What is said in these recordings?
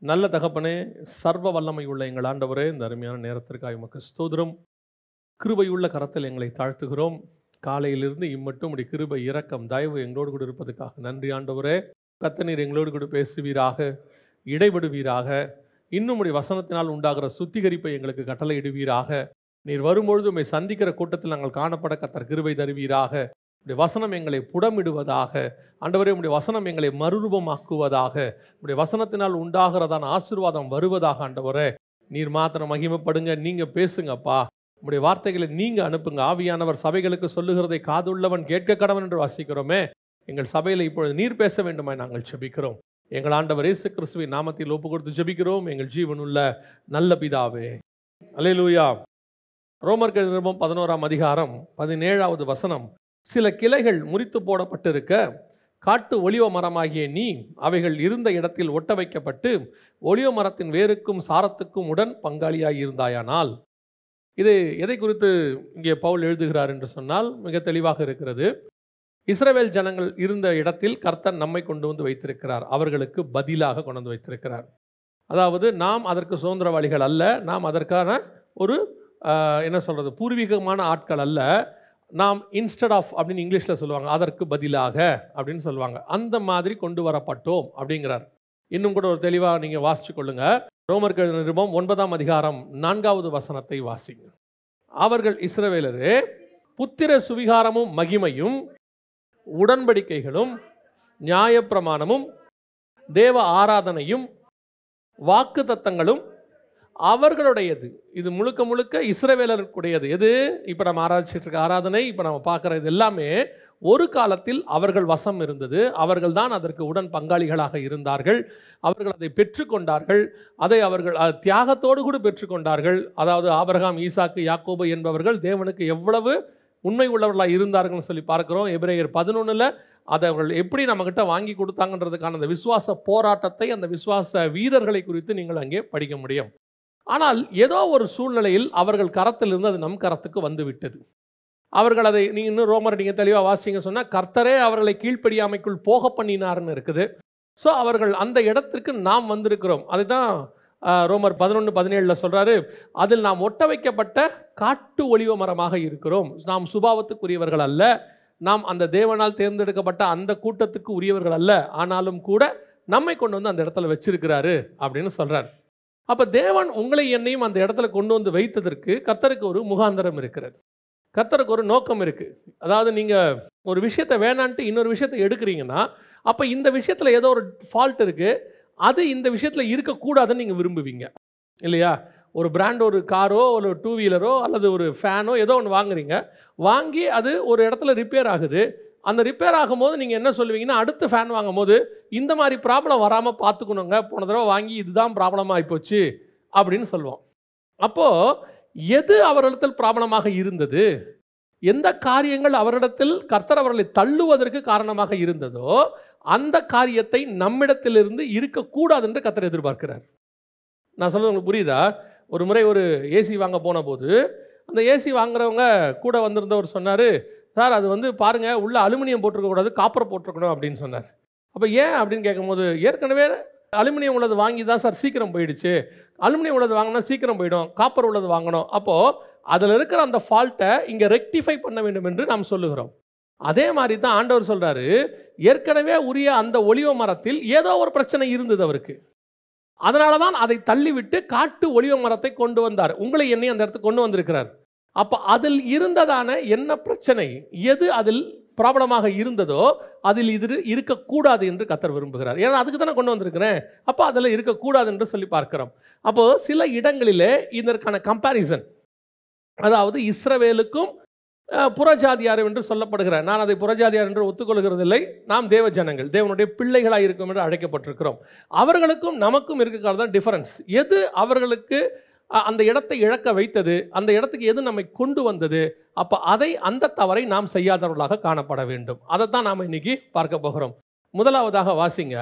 நல்ல தகப்பனே, சர்வ வல்லமை உள்ள எங்கள் ஆண்டவரே, இந்த அருமையான நேரத்திற்காக உமக்கு ஸ்தோத்திரம். கிருபையுள்ள கரத்தில் எங்களை தாழ்த்துகிறோம். காலையிலிருந்து இம்மட்டும் உடைய கிருபை, இரக்கம், தயவு எங்களோடு கூட இருப்பதற்காக நன்றி ஆண்டவரே. கர்த்தர் எங்களோடு கூட பேசுவீராக, இடைபடுவீராக. இன்னும் உடைய வசனத்தினால் உண்டாகிற சுத்திகரிப்பை எங்களுக்கு கட்டளையிடுவீராக. நீர் வரும்பொழுது உம்மை சந்திக்கிற கூட்டத்தில் நாங்கள் காணப்பட கர்த்தர் கிருபை தருவீராக. உடைய வசனம் எங்களை புடமிடுவதாக. ஆண்டவரே, உடைய வசனம் எங்களை மறுரூபமாக்குவதாக. உடைய வசனத்தினால் உண்டாகிறதான ஆசீர்வாதம் வருவதாக. ஆண்டவரே, நீர் மாத்திரம் மகிமைப்படுங்க. நீங்கள் பேசுங்கப்பா. உடைய வார்த்தைகளை நீங்கள் அனுப்புங்க. ஆவியானவர் சபைகளுக்கு சொல்லுகிறதை காதுள்ளவன் கேட்க கடவன் என்று வாசிக்கிறோமே. எங்கள் சபையில் இப்பொழுது நீர் பேச வேண்டுமாய் நாங்கள் ஜெபிக்கிறோம். எங்கள் ஆண்டவர் இயேசு கிறிஸ்துவின் நாமத்தில் ஒப்பு கொடுத்து ஜெபிக்கிறோம் எங்கள் ஜீவனுள்ள நல்ல பிதாவே. அல்லேலூயா. ரோமர்கள் நிருபம் 11ஆம் அதிகாரம் 17வது வசனம். சில கிளைகள் முறித்து போடப்பட்டிருக்க காட்டு ஒலிவ மரமாகிய நீ அவைகள் இருந்த இடத்தில் ஒட்ட வைக்கப்பட்டு ஒலிவ மரத்தின் வேருக்கும் சாரத்துக்கும் உடன் பங்காளியாய் இருந்தாயானால். இது எதை குறித்து இங்கே பவுல் எழுதுகிறார் என்று சொன்னால் மிக தெளிவாக இருக்கிறது. இஸ்ரவேல் ஜனங்கள் இருந்த இடத்தில் கர்த்தர் நம்மை கொண்டு வந்து வைத்திருக்கிறார். அவர்களுக்கு பதிலாக கொண்டு வந்து வைத்திருக்கிறார். அதாவது நாம் அதற்கு சுதந்திரவாளிகள் அல்ல. நாம் அதற்கான ஒரு என்ன சொல்கிறது, பூர்வீகமான ஆட்கள் அல்ல. நாம் இன்ஸ்டெட் ஆஃப் அப்படின்னு இங்கிலீஷில் சொல்லுவாங்க, அதற்கு பதிலாக அப்படின்னு சொல்லுவாங்க. அந்த மாதிரி கொண்டு வரப்பட்டோம் அப்படிங்கிறார். இன்னும் கூட ஒரு தெளிவாக நீங்கள் வாசிச்சு கொள்ளுங்க. ரோமர்கள் நிருபம் 9ஆம் அதிகாரம் 4வது வசனத்தை வாசிங்க. அவர்கள் இஸ்ரவேலரே, புத்திர சுவிகாரமும் மகிமையும் உடன்படிக்கைகளும் நியாயப்பிரமாணமும் தேவ ஆராதனையும் வாக்கு தத்தங்களும் அவர்களுடையது. இது முழுக்க முழுக்க இஸ்ரவேலருக்குடையது. எது இப்போ நம்ம ஆராய்ச்சிட்டு இருக்க ஆராதனை, இப்போ நம்ம பார்க்குற இது எல்லாமே ஒரு காலத்தில் அவர்கள் வசம் இருந்தது. அவர்கள் தான் அதற்கு உடன் பங்காளிகளாக இருந்தார்கள். அவர்கள் அதை பெற்றுக்கொண்டார்கள். அதை அவர்கள் தியாகத்தோடு கூட பெற்றுக்கொண்டார்கள். அதாவது ஆபிரகாம், ஈசாக்கு, யாக்கோபு என்பவர்கள் தேவனுக்கு எவ்வளவு உண்மை உள்ளவர்களாக இருந்தார்கள்னு சொல்லி பார்க்குறோம். எபிரேயர் 11ல் அதை அவர்கள் எப்படி நம்மக்கிட்ட வாங்கி கொடுத்தாங்கன்றதுக்கான அந்த விசுவாச போராட்டத்தை, அந்த விசுவாச வீரர்களை குறித்து நீங்கள் அங்கே படிக்க முடியும். ஆனால் ஏதோ ஒரு சூழ்நிலையில் அவர்கள் கரத்திலிருந்து அது நம் கரத்துக்கு வந்து விட்டது. அவர்கள் அதை இன்னும் ரோமர் நீங்கள் தெளிவாக வாசிங்க சொன்னால், கர்த்தரே அவர்களை கீழ்ப்படியாமைக்குள் போக பண்ணினார்னு இருக்குது. ஸோ அவர்கள் அந்த இடத்திற்கு நாம் வந்திருக்கிறோம். அதுதான் ரோமர் 11:17 சொல்கிறாரு, அதில் நாம் ஒட்ட வைக்கப்பட்ட காட்டு ஒலிவ மரமாக இருக்கிறோம். நாம் சுபாவத்துக்குரியவர்கள் அல்ல. நாம் அந்த தேவனால் தேர்ந்தெடுக்கப்பட்ட அந்த கூட்டத்துக்கு உரியவர்கள் அல்ல. ஆனாலும் கூட நம்மை கொண்டு வந்து அந்த இடத்துல வச்சிருக்கிறாரு அப்படின்னு சொல்கிறார். அப்போ தேவன் உங்களை என்னையும் அந்த இடத்துல கொண்டு வந்து வைத்ததற்கு கர்த்தருக்கு ஒரு முகாந்தரம் இருக்கிறது. கர்த்தருக்கு ஒரு நோக்கம் இருக்குது. அதாவது நீங்கள் ஒரு விஷயத்தை வேணான்ட்டு இன்னொரு விஷயத்தை எடுக்கிறீங்கன்னா, அப்போ இந்த விஷயத்தில் ஏதோ ஒரு ஃபால்ட் இருக்குது, அது இந்த விஷயத்தில் இருக்கக்கூடாதுன்னு நீங்கள் விரும்புவீங்க இல்லையா? ஒரு பிராண்ட், ஒரு காரோ, ஒரு 2 வீலரோ அல்லது ஒரு ஃபேனோ ஏதோ ஒன்று வாங்குறீங்க. வாங்கி அது ஒரு இடத்துல ரிப்பேர் ஆகுது. அந்த ரிப்பேர் ஆகும்போது நீங்கள் என்ன சொல்லுவீங்கன்னா, அடுத்த ஃபேன் வாங்கும் போது இந்த மாதிரி ப்ராப்ளம் வராமல் பார்த்துக்கணுங்க, போன தடவை வாங்கி இதுதான் ப்ராப்ளமாக ஆகிப்போச்சு அப்படின்னு சொல்லுவோம். அப்போது எது அவரிடத்தில் ப்ராப்ளமாக இருந்தது, எந்த காரியங்கள் அவரிடத்தில் கர்த்தர் அவர்களை தள்ளுவதற்கு காரணமாக இருந்ததோ அந்த காரியத்தை நம்மிடத்திலிருந்து இருக்கக்கூடாது என்று கர்த்தர் எதிர்பார்க்கிறார். நான் சொல்கிறது உங்களுக்கு புரியுதா? ஒரு முறை ஒரு ஏசி வாங்க போன போது அந்த ஏசி வாங்குறவங்க கூட வந்திருந்தவர் சொன்னார், சார் அது வந்து பாருங்கள், உள்ள அலுமினியம் போட்டிருக்கக்கூடாது, காப்பர் போட்டிருக்கணும் அப்படின்னு சொன்னார். அப்போ ஏன் அப்படின்னு கேட்கும்போது, ஏற்கனவே அலுமினியம் உள்ளது வாங்கி தான் சார் சீக்கிரம் போயிடுச்சு, அலுமினியம் உள்ளது வாங்கினா சீக்கிரம் போயிடும், காப்பர் உள்ளது வாங்கணும். அப்போது அதில் இருக்கிற அந்த ஃபால்ட்டை இங்கே ரெக்டிஃபை பண்ண வேண்டும் என்று நாம் சொல்லுகிறோம். அதே மாதிரி தான் ஆண்டவர் சொல்கிறாரு, ஏற்கனவே உரிய அந்த ஒலிவ மரத்தில் ஏதோ ஒரு பிரச்சனை இருந்தது அவருக்கு. அதனால தான் அதை தள்ளிவிட்டு காட்டு ஒலிவ மரத்தை கொண்டு வந்தார். உங்களை என்னையும் அந்த இடத்துக்கு கொண்டு வந்திருக்கிறார். அப்போ அதில் இருந்ததான என்ன பிரச்சனை, எது அதில் ப்ராப்ளமாக இருந்ததோ அதில் இது இருக்கக்கூடாது என்று கர்த்தர் விரும்புகிறார். ஏன்னா அதுக்கு தானே கொண்டு வந்திருக்கிறேன். அப்போ அதில் இருக்கக்கூடாது என்று சொல்லி பார்க்கிறோம். அப்போது சில இடங்களிலே இதற்கான கம்பேரிசன், அதாவது இஸ்ரவேலுக்கும் புறஜாதியார் என்று சொல்லப்படுகிறார். நான் அதை புறஜாதியார் என்று ஒத்துக்கொள்கிறதில்லை. நாம் தேவ ஜனங்கள், தேவனுடைய பிள்ளைகளாக இருக்கும் என்று அழைக்கப்பட்டிருக்கிறோம். அவர்களுக்கும் நமக்கும் இருக்கிறது தான் டிஃபரன்ஸ். எது அவர்களுக்கு அந்த இடத்தை இழக்க வைத்தது, அந்த இடத்துக்கு எது நம்மை கொண்டு வந்தது, அப்போ அந்த தவறை நாம் செய்யாதவர்களாக காணப்பட வேண்டும். அதை தான் நாம் இன்னைக்கு பார்க்க போகிறோம். முதலாவதாக வாசிங்க,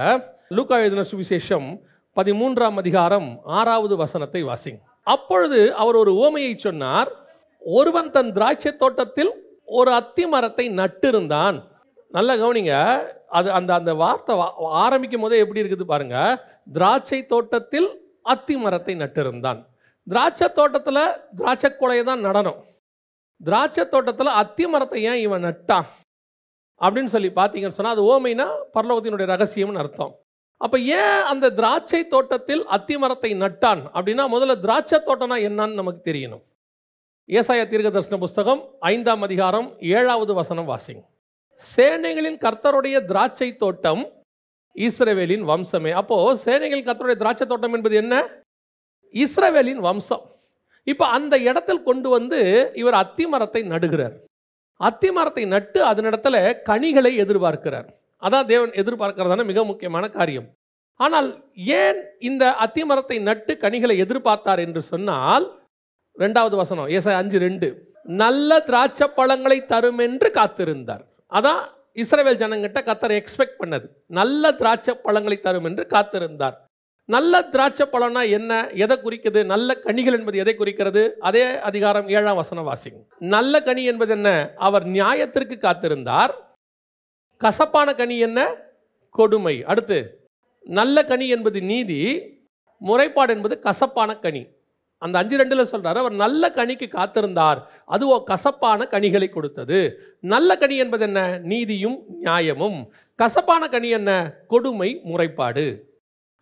லூக்கா எழுதின சுவிசேஷம் 13ஆம் அதிகாரம் 6வது வசனத்தை வாசிங்க. அப்பொழுது அவர் ஒரு உவமையை சொன்னார். ஒருவன் தன் திராட்சை தோட்டத்தில் ஒரு அத்தி மரத்தை நட்டிருந்தான். நல்லா கவனிங்க, அது அந்த அந்த வார்த்தை ஆரம்பிக்கும் போதே எப்படி இருக்குது பாருங்க. திராட்சை தோட்டத்தில் அத்தி மரத்தை நட்டிருந்தான். திராட்சை தோட்டத்தில் திராட்சை கொலையை தான் நடனம். திராட்சை தோட்டத்தில் அத்தி மரத்தை ஏன் இவன் நட்டான் அப்படின்னு சொல்லி பார்த்தீங்கன்னு சொன்னால், அது ஓமைனா பரலோகத்தினுடைய ரகசியம்னு அர்த்தம். அப்போ ஏன் அந்த திராட்சை தோட்டத்தில் அத்தி மரத்தை நட்டான் அப்படின்னா, முதல்ல திராட்சை தோட்டம்னா என்னன்னு நமக்கு தெரியணும். ஏசாயா தீர்க்கதரிசன புஸ்தகம் 5ஆம் அதிகாரம் 7வது வசனம் வாசிங்க. சேனைகளின் கர்த்தருடைய திராட்சை தோட்டம் இஸ்ரவேலின் வம்சமே. அப்போ சேனைகளின் கர்த்தருடைய திராட்சை தோட்டம் என்பது என்ன? இஸ்ரவேலின் வம்சம். இப்போ அந்த இடத்தில் கொண்டு வந்து இவர் அத்தி மரத்தை நடுகிறார். அத்தி மரத்தை நட்டு அதனிடத்துல கனிகளை எதிர்பார்க்கிறார். அதான் தேவன் எதிர்பார்க்கிறதான மிக முக்கியமான காரியம். ஆனால் ஏன் இந்த அத்தி மரத்தை நட்டு கனிகளை எதிர்பார்த்தார் என்று சொன்னால், 2வது வசனம் ஏசாயா 5:2, நல்ல திராட்சை பழங்களை தரும் என்று காத்திருந்தார். அதான் இஸ்ரவேல் ஜனங்கிட்ட கர்த்தர் எக்ஸ்பெக்ட் பண்ணது. நல்ல திராட்சை பழங்களை தரும் என்று காத்திருந்தார். நல்ல திராட்சை பழம்னா என்ன, எதை குறிக்கிறது? நல்ல கனிகள் என்பது எதை குறிக்கிறது? அதே அதிகாரம் 7ஆம் வசனம் வாசிங்க. நல்ல கனி என்பது என்ன? அவர் நியாயத்திற்கு காத்திருந்தார். கசப்பான கனி என்ன? கொடுமை. அடுத்து நல்ல கனி என்பது நீதி, முறைப்பாடு என்பது கசப்பான கனி. அந்த 5:2 சொல்றாரு, அவர் நல்ல கனிக்கு காத்திருந்தார், அதுவோ கசப்பான கனிகளை கொடுத்தது. நல்ல கனி என்பது என்ன? நீதியும் நியாயமும். கசப்பான கனி என்ன? கொடுமை, முறைப்பாடு.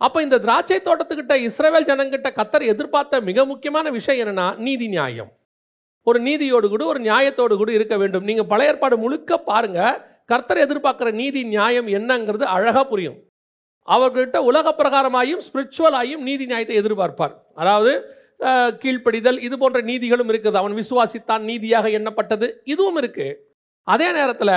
அப்ப இந்த திராட்சை தோட்டத்துக்கிட்ட இஸ்ரவேல் ஜனங்கிட்ட கர்த்தர் எதிர்பார்த்த மிக முக்கியமான விஷயம் என்னன்னா, நீதி நியாயம். ஒரு நீதியோடு கூட ஒரு நியாயத்தோடு கூட இருக்க வேண்டும். நீங்க பழைய ஏற்பாடு முழுக்க பாருங்க, கர்த்தர் எதிர்பார்க்கிற நீதி நியாயம் என்னங்கிறது அழகா புரியும். அவர்கிட்ட உலக பிரகாரமாயும் ஸ்பிரிச்சுவலாயும் நீதி நியாயத்தை எதிர்பார்ப்பார். அதாவது கீழ்ப்படிதல், இது போன்ற நீதிகளும் இருக்குது. அவன் விசுவாசித்தான், நீதியாக எண்ணப்பட்டது, இதுவும் இருக்கு. அதே நேரத்தில்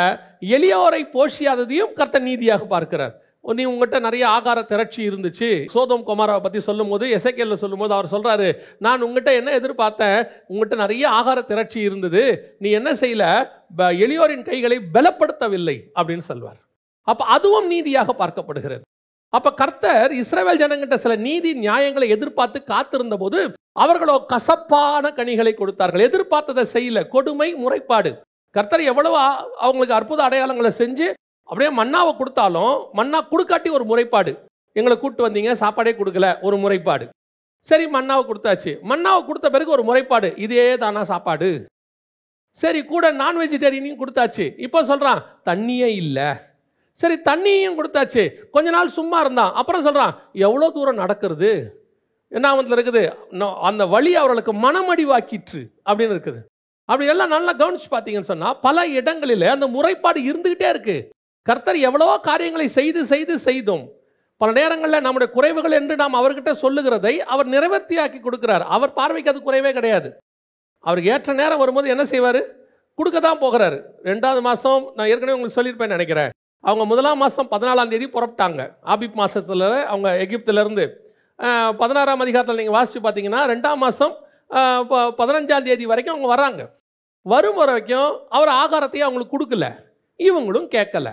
எளியோரை போஷியாததையும் கர்த்தர் நீதியாக பார்க்கிறார். நீ உங்கள்கிட்ட நிறைய ஆகார திரட்சி இருந்துச்சு. சோதோம் கொமாராவை பற்றி சொல்லும் போது, எசேக்கியேல்ல சொல்லும் போது அவர் சொல்றாரு, நான் உங்கள்கிட்ட என்ன எதிர்பார்த்தேன், உங்கள்கிட்ட நிறைய ஆகார திரட்சி இருந்தது, நீ என்ன செய்யல, எளியோரின் கைகளை பலப்படுத்தவில்லை அப்படின்னு சொல்வார். அப்ப அதுவும் நீதியாக பார்க்கப்படுகிறது. அப்ப கர்த்தர் இஸ்ரவேல் ஜனங்கிட்ட சில நீதி நியாயங்களை எதிர்பார்த்து காத்திருந்த போது, அவர்களோ கசப்பான கனிகளை கொடுத்தார்கள். எதிர்பார்த்ததை செய்யல, கொடுமை, முறைப்பாடு. கர்த்தர் எவ்வளவு அவங்களுக்கு அற்புத அடையாளங்களை செஞ்சு அப்படியே மன்னாவை கொடுத்தாலும், மன்னா கொடுக்காட்டி ஒரு முறைப்பாடு. எங்களை கூப்பிட்டு வந்தீங்க, சாப்பாடே கொடுக்கல, ஒரு முறைப்பாடு. சரி, மன்னாவை கொடுத்தாச்சு. மன்னாவை கொடுத்த பிறகு ஒரு முறைப்பாடு, இதே தானா சாப்பாடு. சரி, கூட நான் வெஜிடேரியனையும் கொடுத்தாச்சு. இப்போ சொல்றான் தண்ணியே இல்லை. சரி, தண்ணியும் கொடுத்தாச்சு. கொஞ்ச நாள் சும்மா இருந்தான். அப்புறம் சொல்றான் எவ்வளோ தூரம் நடக்கிறது, என்ன அவத்துல இருக்குது, அந்த வழி அவர்களுக்கு மனமடிவாக்கிற்று அப்படின்னு இருக்குது. அப்படி எல்லாம் நல்லா கவனிச்சு பார்த்தீங்கன்னு சொன்னா, பல இடங்களில் அந்த முறைப்பாடு இருந்துகிட்டே இருக்கு. கர்த்தர் எவ்வளவோ காரியங்களை செய்தும் பல நேரங்களில் நம்முடைய குறைவுகள் என்று நாம் அவர்கிட்ட சொல்லுகிறதை அவர் நிறைவேற்றியாக்கி கொடுக்கிறார். அவர் பார்வைக்கு அது குறைவே கிடையாது. அவருக்கு ஏற்ற நேரம் வரும்போது என்ன செய்வார், கொடுக்க தான் போகிறாரு. 2வது மாதம் நான் ஏற்கனவே உங்களுக்கு சொல்லியிருப்பேன்னு நினைக்கிறேன். அவங்க 1ஆம் மாதம் 14ஆம் தேதி புறப்பட்டாங்க. ஆபிப் மாதத்தில் அவங்க எகிப்திலிருந்து. 16ஆம் அதிகாரத்தில் நீங்கள் வாசித்து பார்த்தீங்கன்னா 2ஆம் மாதம் 15ஆம் தேதி வரைக்கும் அவங்க வராங்க. வரும் வரைக்கும் அவர் ஆகாரத்தையும் அவங்களுக்கு கொடுக்கல, இவங்களும் கேட்கல.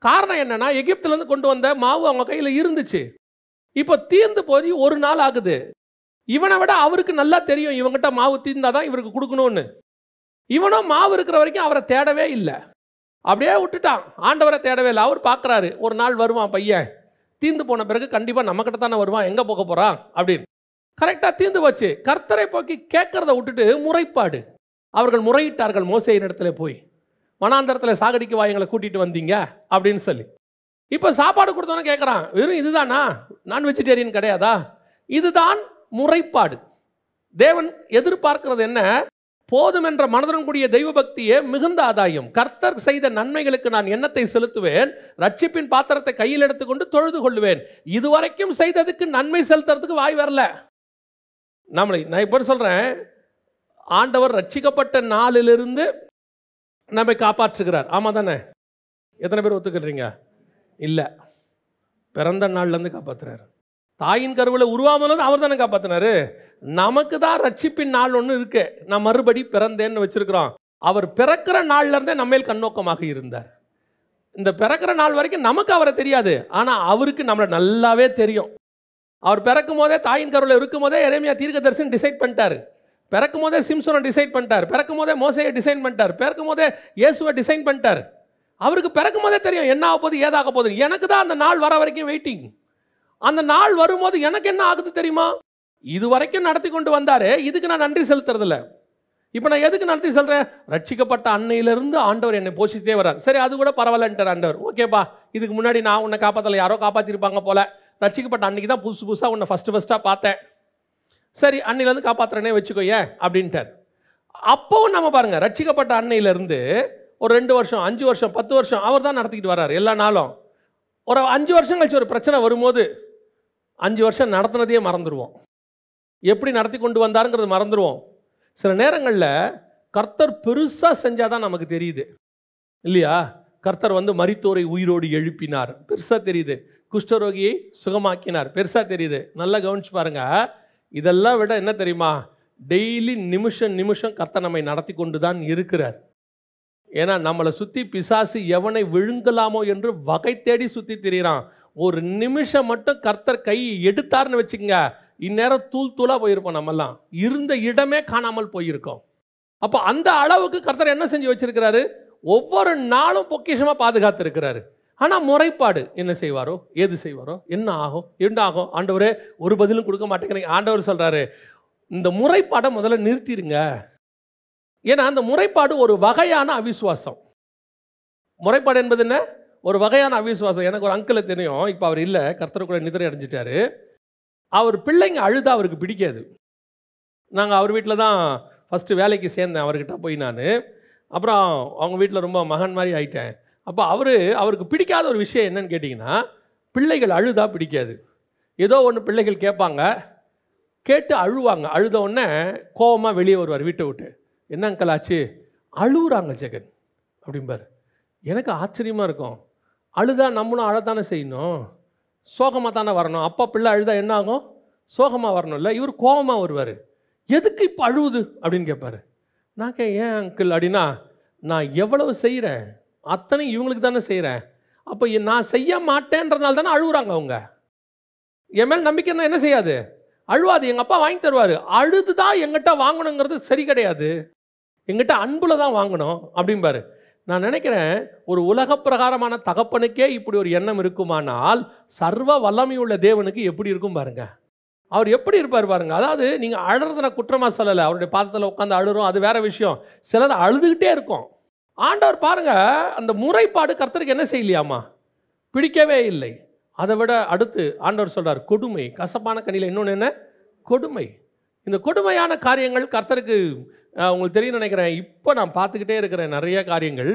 காரணம் என்னன்னா, எகிப்திலிருந்து கொண்டு வந்த மாவு அவங்க கையில் இருந்துச்சு. இப்போ தீர்ந்து போய் ஒரு நாள் ஆகுது. இவனை விட அவருக்கு நல்லா தெரியும் இவங்கிட்ட மாவு தீர்ந்தாதான் இவருக்கு கொடுக்கணும்னு. இவனும் மாவு இருக்கிற வரைக்கும் அவரை தேடவே இல்லை, அப்படியே விட்டுட்டான். ஆண்டவரை தேடவே இல்லை. அவர் பார்க்குறாரு, ஒரு நாள் வருவான் பையன், தீர்ந்து போன பிறகு கண்டிப்பாக நம்மக்கிட்ட தானே வருவான், எங்கே போக போகிறான் அப்படின்னு. கரெக்டாக தீர்ந்து வச்சு கர்த்தரை போக்கி கேட்கறத விட்டுட்டு முறைப்பாடு. அவர்கள் முறையிட்டார்கள் மோசேயின் இடத்துல போய், வனாந்தரத்தில் சாகடிக்கு எங்களை கூட்டிட்டு வந்தீங்க அப்படின்னு சொல்லி. இப்போ சாப்பாடு கொடுத்தோன்னு கேட்குறான், வெறும் இதுதானா, நான் வெஜிடேரியன் கிடையாதா? இதுதான் முறைப்பாடு. தேவன் எதிர்பார்க்கிறது என்ன? போதும் என்ற மனதுடன் கூடிய தெய்வ பக்தியே மிகுந்த ஆதாயம். கர்த்தர் செய்த நன்மைகளுக்கு நான் எண்ணத்தை செலுத்துவேன், ரட்சிப்பின் பாத்திரத்தை கையில் எடுத்துக்கொண்டு தொழுது கொள்ளுவேன். இதுவரைக்கும் செய்ததுக்கு நன்மை செலுத்துறதுக்கு வாய் வரல. நான் இப்போ சொல்றேன், ஆண்டவர் ரட்சிக்கப்பட்ட நாளிலிருந்து நம்மை காப்பாற்றுகிறார். ஆமா தானே? எத்தனை பேர் ஒத்துக்கிறீங்க? இல்லை, பிறந்த நாள்லேருந்து காப்பாற்றுறாரு. தாயின் கருவில் உருவாமலும் அவர் தானே காப்பாற்றினாரு. நமக்கு தான் ரட்சிப்பின் நாள் ஒன்று இருக்கு, நான் மறுபடி பிறந்தேன்னு வச்சிருக்கிறோம். அவர் பிறக்கிற நாள்ல இருந்தே நம்மேல் கண்ணோக்கமாக இருந்தார். இந்த பிறக்கிற நாள் வரைக்கும் நமக்கு அவரை தெரியாது, ஆனால் அவருக்கு நம்மளை நல்லாவே தெரியும். அவர் பிறக்கும் போதே, தாயின் கருவில் இருக்கும் போதே எரேமியா தீர்க்கதரிசனம் டிசைட் பண்ணிட்டாரு. பிறக்கும் போதே சிம்சோனை டிசைட் பண்ணிட்டார், பிறக்கும் போதே மோசையை டிசைன் பண்ணிட்டார், பிறக்கும் போதே இயேசுவை டிசைன் பண்ணிட்டார். அவருக்கு பிறக்கும் போதே தெரியும் என்ன ஆக போகுது, ஏதாக போகுது. எனக்கு தான் அந்த நாள் வர வரைக்கும் வெயிட்டிங். அந்த நாள் வரும்போது எனக்கு என்ன ஆகுது தெரியுமா? இது வரைக்கும் நடத்தி கொண்டு வந்தாரு, இதுக்கு நான் நன்றி செலுத்துறதில்ல. இப்போ நான் எதுக்கு நன்றி சொல்கிறேன்? ரட்சிக்கப்பட்ட அன்னையிலிருந்து ஆண்டவர் என்னை போஷித்தே வர்றார். சரி, அது கூட பரவாயில்லன்ட்டார் ஆண்டவர். ஓகேப்பா, இதுக்கு முன்னாடி நான் உன்னை காப்பாற்றலை, யாரோ காப்பாற்றிருப்பாங்க போல. ரட்சிக்கப்பட்ட அன்னைக்கு தான் புதுசாக உன்னை ஃபஸ்ட்டாக பார்த்தேன். சரி, அன்னையிலேருந்து காப்பாற்றுறேனே வச்சுக்கோயே அப்படின்ட்டார். அப்போவும் நம்ம பாருங்க, ரட்சிக்கப்பட்ட அன்னையிலேருந்து ஒரு 2 வருஷம் 5 வருஷம் 10 வருஷம் அவர் தான் நடத்திக்கிட்டு வர்றாரு எல்லா நாளும். ஒரு 5 வருஷம் கழிச்சு ஒரு பிரச்சனை வரும்போது 5 வருஷம் நடத்தினதையே மறந்துடுவோம். எப்படி நடத்தி கொண்டு வந்தாருங்கிறது மறந்துடுவோம். சில நேரங்களில் கர்த்தர் பெருசாக செஞ்சால் தான் நமக்கு தெரியுது இல்லையா? கர்த்தர் மரித்தோரை உயிரோடு எழுப்பினார், பெருசாக தெரியுது. குஷ்டரோகியை சுகமாக்கினார், பெருசாக தெரியுது. நல்லா கவனிச்சு பாருங்க. இதெல்லாம் விட என்ன தெரியுமா? டெய்லி நிமிஷம் நிமிஷம் கர்த்தர் நம்மை நடத்தி கொண்டு தான் இருக்கிறார். ஏன்னா நம்மளை சுற்றி பிசாசு எவனை விழுங்கலாமோ என்று வகை தேடி சுற்றி திரிகிறான். ஒரு நிமிஷம் மட்டும் கர்த்தர் கை எடுத்தார்னு வச்சுக்கோங்க, இந்நேரம் தூள் தூளாக போயிருப்போம். நம்மெல்லாம் இருந்த இடமே காணாமல் போயிருக்கோம். அப்போ அந்த அளவுக்கு கர்த்தர் என்ன செஞ்சு வச்சிருக்கிறாரு? ஒவ்வொரு நாளும் பொக்கிஷமாக பாதுகாத்து இருக்கிறாரு. ஆனால் முறைப்பாடு என்ன செய்வாரோ, ஏது செய்வாரோ, என்ன ஆகும் ஆண்டவரே ஒரு பதிலும் கொடுக்க மாட்டேங்கிறீங்க. ஆண்டவர் சொல்கிறாரு, இந்த முறைப்பாடை முதல்ல நிறுத்திடுங்க. ஏன்னா அந்த முறைப்பாடு ஒரு வகையான அவிசுவாசம். முறைப்பாடு என்பது என்ன? ஒரு வகையான அவிசுவாசம். எனக்கு ஒரு அங்கிளை தெரியும், இப்போ அவர் இல்லை, கர்த்தர் கூட நிதிரை அடைஞ்சிட்டாரு. அவர் பிள்ளைங்க அழுதா அவருக்கு பிடிக்காது. நாங்கள் அவர் வீட்டில் தான் ஃபஸ்ட்டு வேலைக்கு சேர்ந்தேன் அவர்கிட்ட போய் நான். அப்புறம் அவங்க வீட்டில் ரொம்ப மகன் மாதிரி ஆயிட்டேன். அப்போ அவருக்கு பிடிக்காத ஒரு விஷயம் என்னன்னு கேட்டிங்கன்னா, பிள்ளைகள் அழுதா பிடிக்காது. ஏதோ ஒன்று பிள்ளைகள் கேட்பாங்க, கேட்டு அழுவாங்க. அழுத உடனே கோபமாக வெளியே வருவார் வீட்டை விட்டு. என்ன அங்கிள் ஆச்சு? அழுகுறாங்க ஜெகன் அப்படிம்பார். எனக்கு ஆச்சரியமாக இருக்கும். அழுதா நம்மளும் அழத்தானே செய்யணும், சோகமாக தானே வரணும். அப்பா பிள்ளை அழுதா என்ன ஆகும்? சோகமாக வரணும்ல. இவர் கோபமாக வருவார். எதுக்கு இப்போ அழுவுது அப்படின்னு கேட்பார். நான் ஏன் அங்கிள் அப்படின்னா, நான் எவ்வளவு செய்கிறேன் அத்தனை இவங்களுக்கு தானே செய்கிறேன். அப்போ நான் செய்ய மாட்டேன்றதுனால தானே அழுகுறாங்க அவங்க. என் மேல் நம்பிக்கை தான் என்ன செய்யாது, அழுவாது. எங்கள் அப்பா வாங்கி தருவார். அழுது தான் எங்கிட்ட வாங்கணுங்கிறது சரி கிடையாது, எங்கிட்ட அன்புல தான் வாங்கணும் அப்படிம்பாரு. நான் நினைக்கிறேன், ஒரு உலக பிரகாரமான தகப்பனுக்கே இப்படி ஒரு எண்ணம் இருக்குமானால் சர்வ வல்லமையுள்ள தேவனுக்கு எப்படி இருக்கும் பாருங்க. அவர் எப்படி இருப்பார் பாருங்க. அதாவது நீங்கள் அழுறத நான் குற்றமாக சொல்லலை, அவருடைய பாதத்தில் உட்காந்து அழுறோம், அது வேற விஷயம். சிலர் அழுதுகிட்டே இருக்கும். ஆண்டவர் பாருங்க, அந்த முறைப்பாடு கர்த்தருக்கு என்ன செய்யலையாமா? பிடிக்கவே இல்லை. அதை விட அடுத்து ஆண்டவர் சொல்றார், கொடுமை. கசப்பான கனியில் இன்னொன்று என்ன? கொடுமை. இந்த கொடுமையான காரியங்கள் கர்த்தருக்கு உங்களுக்கு தெரியும் நினைக்கிறேன். இப்போ நான் பார்த்துக்கிட்டே இருக்கிறேன் நிறைய காரியங்கள்.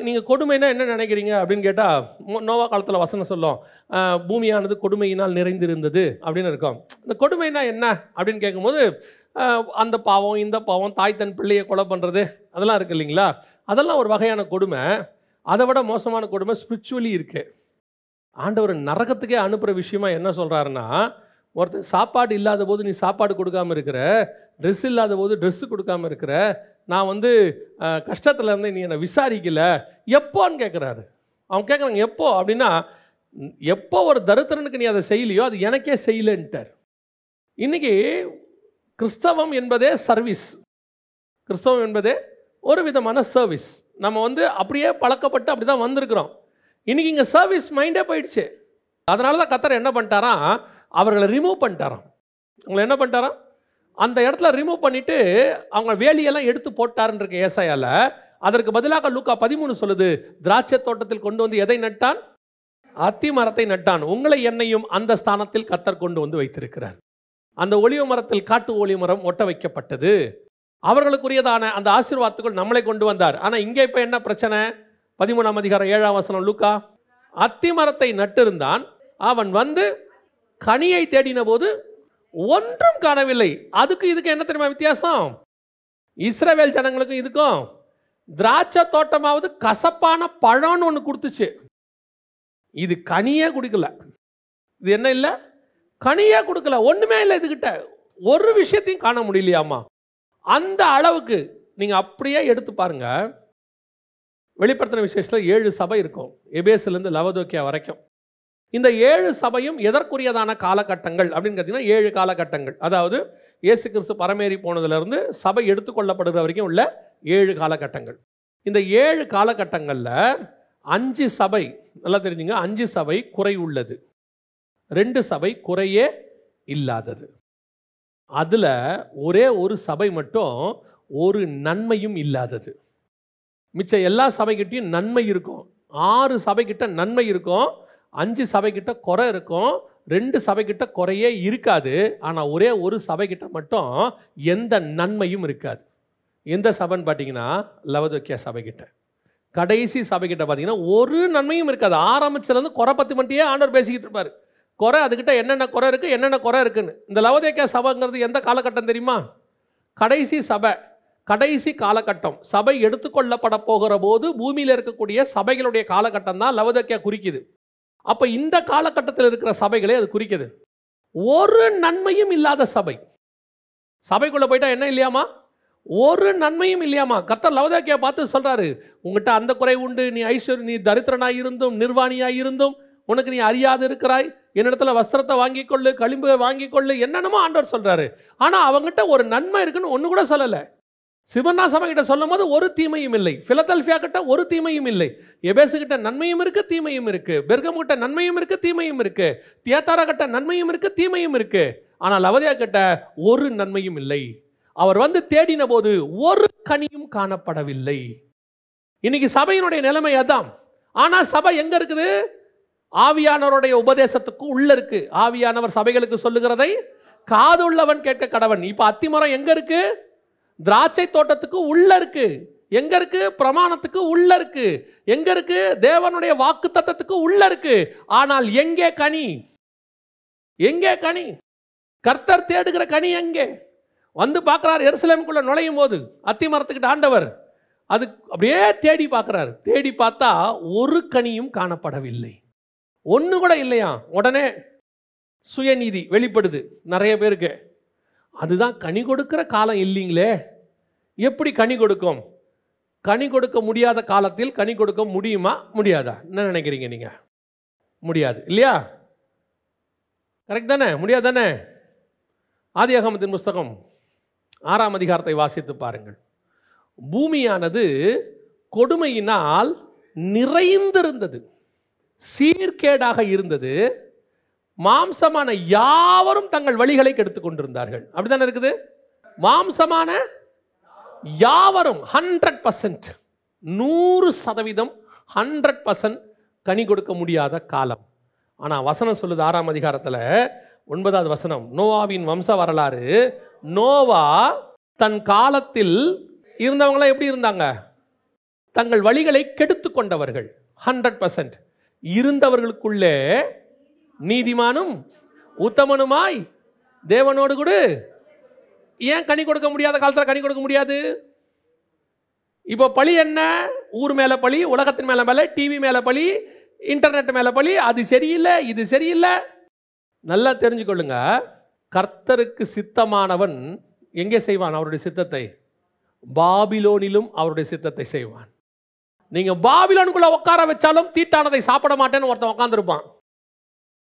நீங்கள் கொடுமைனா என்ன நினைக்கிறீங்க அப்படின்னு கேட்டால், நோவா காலத்தில் வசனம் சொல்லும், பூமியானது கொடுமையினால் நிறைந்திருந்தது அப்படின்னு இருக்கும். இந்த கொடுமைனா என்ன அப்படின்னு கேட்கும்போது, அந்த பாவம் இந்த பாவம், தாய் தன் பிள்ளையை கொலை பண்ணுறது, அதெல்லாம் இருக்குது இல்லைங்களா? அதெல்லாம் ஒரு வகையான கொடுமை. அதை விட மோசமான கொடுமை ஸ்பிரிச்சுவலி இருக்குது. ஆண்டவர் நரகத்துக்கே அனுப்புகிற விஷயமா என்ன சொல்கிறாருன்னா, ஒருத்தர் சாப்பாடு இல்லாத போது நீ சாப்பாடு கொடுக்காமல் இருக்கிற, ட்ரெஸ் இல்லாத போது ட்ரெஸ்ஸு கொடுக்காமல் இருக்கிற, நான் கஷ்டத்தில் இருந்து நீ என்னை விசாரிக்கல எப்போன்னு கேட்குறாரு. அவன் கேட்குறாங்க எப்போ அப்படின்னா, எப்போ ஒரு தரித்திரனுக்கு நீ அதை செய்யலையோ அது எனக்கே செய்யலைன்ட்டார். இன்றைக்கி கிறிஸ்தவம் என்பதே சர்வீஸ். கிறிஸ்தவம் என்பதே ஒரு விதமான சர்வீஸ். நம்ம அப்படியே பழக்கப்பட்டு அப்படி தான் வந்திருக்கிறோம். இன்றைக்கி இங்கே சர்வீஸ் மைண்டே போயிடுச்சு. அதனால தான் கர்த்தர் என்ன பண்ணிட்டாராம், அவர்களை ரிமூவ் பண்ணிட்டாராம். அவங்களை என்ன பண்ணிட்டாராம், அந்த இடத்துல ரிமூவ் பண்ணிவிட்டு அவங்க வேலியெல்லாம் எடுத்து போட்டாருன்னு ஏசாயால. அதற்கு பதிலாக லூக்கா 13 சொல்லுது, திராட்சை தோட்டத்தில் கொண்டு வந்து எதை நட்டான்? அத்தி மரத்தை நட்டான். உங்களை என்னையும் அந்த ஸ்தானத்தில் கர்த்தர் கொண்டு வைத்திருக்கிறார். அந்த ஒலிவ மரத்தில் காட்டு ஒலிவ மரம் ஒட்ட வைக்கப்பட்டது. அவர்களுக்குரியதான அந்த ஆசீர்வாதத்துக்குள் நம்மளை கொண்டு வந்தார். ஆனால் இங்கே இப்போ என்ன பிரச்சனை? 13ஆம் அதிகாரம் 7ஆம் வசனம் லூக்கா. அத்தி மரத்தை நட்டிருந்தான், அவன் கனியை தேடின போது ஒன்றும் காணவில்லை. அதுக்கு இதுக்கு என்ன தெரியுமா வித்தியாசம்? இஸ்ரவேல் ஜனங்களுக்கும் இதுக்கும், திராட்சை தோட்டமாவது கசப்பான பழம்னு ஒன்று கொடுத்துச்சு, இது கனியே குடிக்கல. இது என்ன இல்லை? கனியே கொடுக்கல, ஒண்ணுமே இல்லை. இதுகிட்ட ஒரு விஷயத்தையும் காண முடியலையாமா. அந்த அளவுக்கு நீங்க அப்படியே எடுத்து பாருங்க. வெளிப்படுத்தின விசேஷத்தில் 7 சபை இருக்கும், எபேசிலிருந்து லவோதிக்கேயா வரைக்கும். இந்த 7 சபையும் எதற்குரியதான காலகட்டங்கள் அப்படின்னு பார்த்தீங்கன்னா 7 காலகட்டங்கள். அதாவது இயேசு கிறிஸ்து பரமேறி போனதுலேருந்து சபை எடுத்துக்கொள்ளப்படுகிற வரைக்கும் உள்ள 7 காலகட்டங்கள். இந்த 7 காலகட்டங்களில் 5 சபை, நல்லா தெரிஞ்சுங்க, 5 சபை குறை உள்ளது, 2 சபை குறையே இல்லாதது. அதில் ஒரே ஒரு சபை மட்டும் ஒரு நன்மையும் இல்லாதது. மிச்ச எல்லா சபைகிட்டையும் நன்மை இருக்கும். 6 சபைக்கிட்ட நன்மை இருக்கும், 5 சபைக்கிட்ட குறை இருக்கும், 2 சபைக்கிட்ட குறையே இருக்காது. ஆனால் ஒரே ஒரு சபைக்கிட்ட மட்டும் எந்த நன்மையும் இருக்காது. எந்த சபைன்னு பார்த்தீங்கன்னா லவோதிக்கேயா சபைக்கிட்ட. கடைசி சபைக்கிட்ட பார்த்தீங்கன்னா ஒரு நன்மையும் இருக்காது. ஆரம்பிச்சிலேருந்து குறை பற்றி மட்டும் ஆண்டவர் பேசிக்கிட்டு இருப்பார். குறை, அதுக்கிட்ட என்னென்ன குறை இருக்குது, என்னென்ன குறை இருக்குன்னு. இந்த லவோதிக்கேயா சபைங்கிறது எந்த காலகட்டம் தெரியுமா? கடைசி சபை, கடைசி காலகட்டம். சபை எடுத்துக்கொள்ளப்பட போகிற போது பூமியில் இருக்கக்கூடிய சபைகளுடைய காலகட்டம் தான் லவோதிக்கேயா குறிக்குது. அப்போ இந்த காலகட்டத்தில் இருக்கிற சபைகளே அது குறிக்குது. ஒரு நன்மையும் இல்லாத சபை. சபைக்குள்ளே போயிட்டா என்ன இல்லையாமா? ஒரு நன்மையும் இல்லையாமா. கர்த்தர் லவோதிக்கேயா பார்த்து சொல்றாரு, உங்ககிட்ட அந்த குறை உண்டு, நீ ஐஸ்வர்ய, நீ தரித்திரனாய் இருந்தும் நிர்வாணியாய் இருந்தும் உனக்கு நீ அறியாது இருக்கிறாய், என்னிடத்துல வஸ்திரத்தை வாங்கிக் கொள்ளு, களிம்பு வாங்கிக் கொள்ளு, என்னென்னமோ ஆண்டவர் சொல்றாரு. ஆனால் அவங்ககிட்ட ஒரு நன்மை இருக்குன்னு ஒன்று கூட சொல்லலை. சிமர்னா சபை கிட்ட சொல்லும் போது ஒரு தீமையும் இல்லை. பிலதெல்பியா கிட்ட ஒரு தீமையும் இல்லை. எபேசு கிட்ட நன்மையும் இருக்கு, தீமையும் இருக்கு. பெர்கமு கிட்ட நன்மையும் இருக்கு, தீமையும் இருக்கு. தியத்தாரா கிட்ட நன்மையும் இருக்கு, தீமையும் இருக்கு. ஆனால் லவோதிக்கேயா கிட்ட ஒரு நன்மையும் இல்லை. அவர் வந்து தேடின போது ஒரு கனியும் காணப்படவில்லை. இன்னைக்கு சபையினுடைய நிலைமை அதான். ஆனா சபை எங்க இருக்குது? ஆவியானவருடைய உபதேசத்துக்கு உள்ள இருக்கு. ஆவியானவர் சபைகளுக்கு சொல்லுகிறதை காதுள்ளவன் கேட்க கடவன். இப்ப அத்திமரம் எங்க இருக்கு? திராட்சை தோட்டத்துக்கு உள்ள இருக்கு. எங்க இருக்கு? பிரமாணத்துக்கு உள்ள இருக்கு. எங்க இருக்கு? தேவனுடைய வாக்கு தத்தத்துக்கு உள்ள இருக்கு. ஆனால் எங்கே கனி? எங்கே கனி? கர்த்தர் தேடுகிற கனி எங்கே? வந்து பார்க்கிறார். எருசலேமுக்குள்ள நுழையும் போது அத்திமரத்துக்கிட்ட ஆண்டவர் அது அப்படியே தேடி பார்க்கிறார். தேடி பார்த்தா ஒரு கனியும் காணப்படவில்லை. ஒன்று கூட இல்லையா. உடனே சுயநீதி வெளிப்படுது நிறைய பேருக்கு. அதுதான் கனி கொடுக்கிற காலம் இல்லைங்களே. எப்படி கனி கொடுக்கும்? கனி கொடுக்க முடியாத காலத்தில் கனி கொடுக்க முடியுமா முடியாதா? என்ன நினைக்கிறீங்க நீங்க? முடியாது இல்லையா? கரெக்ட் தானே? முடியாது தானே? ஆதியாகமத்தின் புஸ்தகம் 6ஆம் அதிகாரத்தை வாசித்து பாருங்கள். பூமியானது கொடுமையினால் நிறைந்திருந்தது, சீர்கேடாக இருந்தது. மாம்சமான யாவரும் தங்கள் வழிகளை கெடுத்துக் கொண்டிருந்தார்கள். அப்படித்தானே இருக்குது? மாம்சமான யாவரும் 100%, 100%, 100% கனி கொடுக்க முடியாத காலம். ஆனால் வசனம் சொல்லுது 6ஆம் அதிகாரத்தில் 9வது வசனம், நோவாவின் வம்ச வரலாறு. நோவா தன் காலத்தில் இருந்தவங்களாம் எப்படி இருந்தாங்க? தங்கள் வழிகளை கெடுத்து கொண்டவர்கள். 100% இருந்தவர்களுக்குள்ளே நீதிமானும் உத்தமனுமாய் தேவனோடு கூட. ஏன் கனி கொடுக்க முடியாத காலத்தில் கனி கொடுக்க முடியாது? இப்போ பழி என்ன? ஊர் மேல பழி, உலகத்தின் மேல பழி, டிவி மேல பழி, இன்டர்நெட் மேல பழி. அது சரியில்லை, இது சரியில்லை. நல்லா தெரிஞ்சுக்கொள்ளுங்க, கர்த்தருக்கு சித்தமானவன் எங்கே செய்வான் அவருடைய சித்தத்தை? பாபிலோனிலும் அவருடைய சித்தத்தை செய்வான். நீங்க பாபிலோனுக்குள்ள உட்கார வச்சாலும் தீட்டானதை சாப்பிட மாட்டேன்னு ஒருத்தன் உட்கார்ந்துருப்பான்.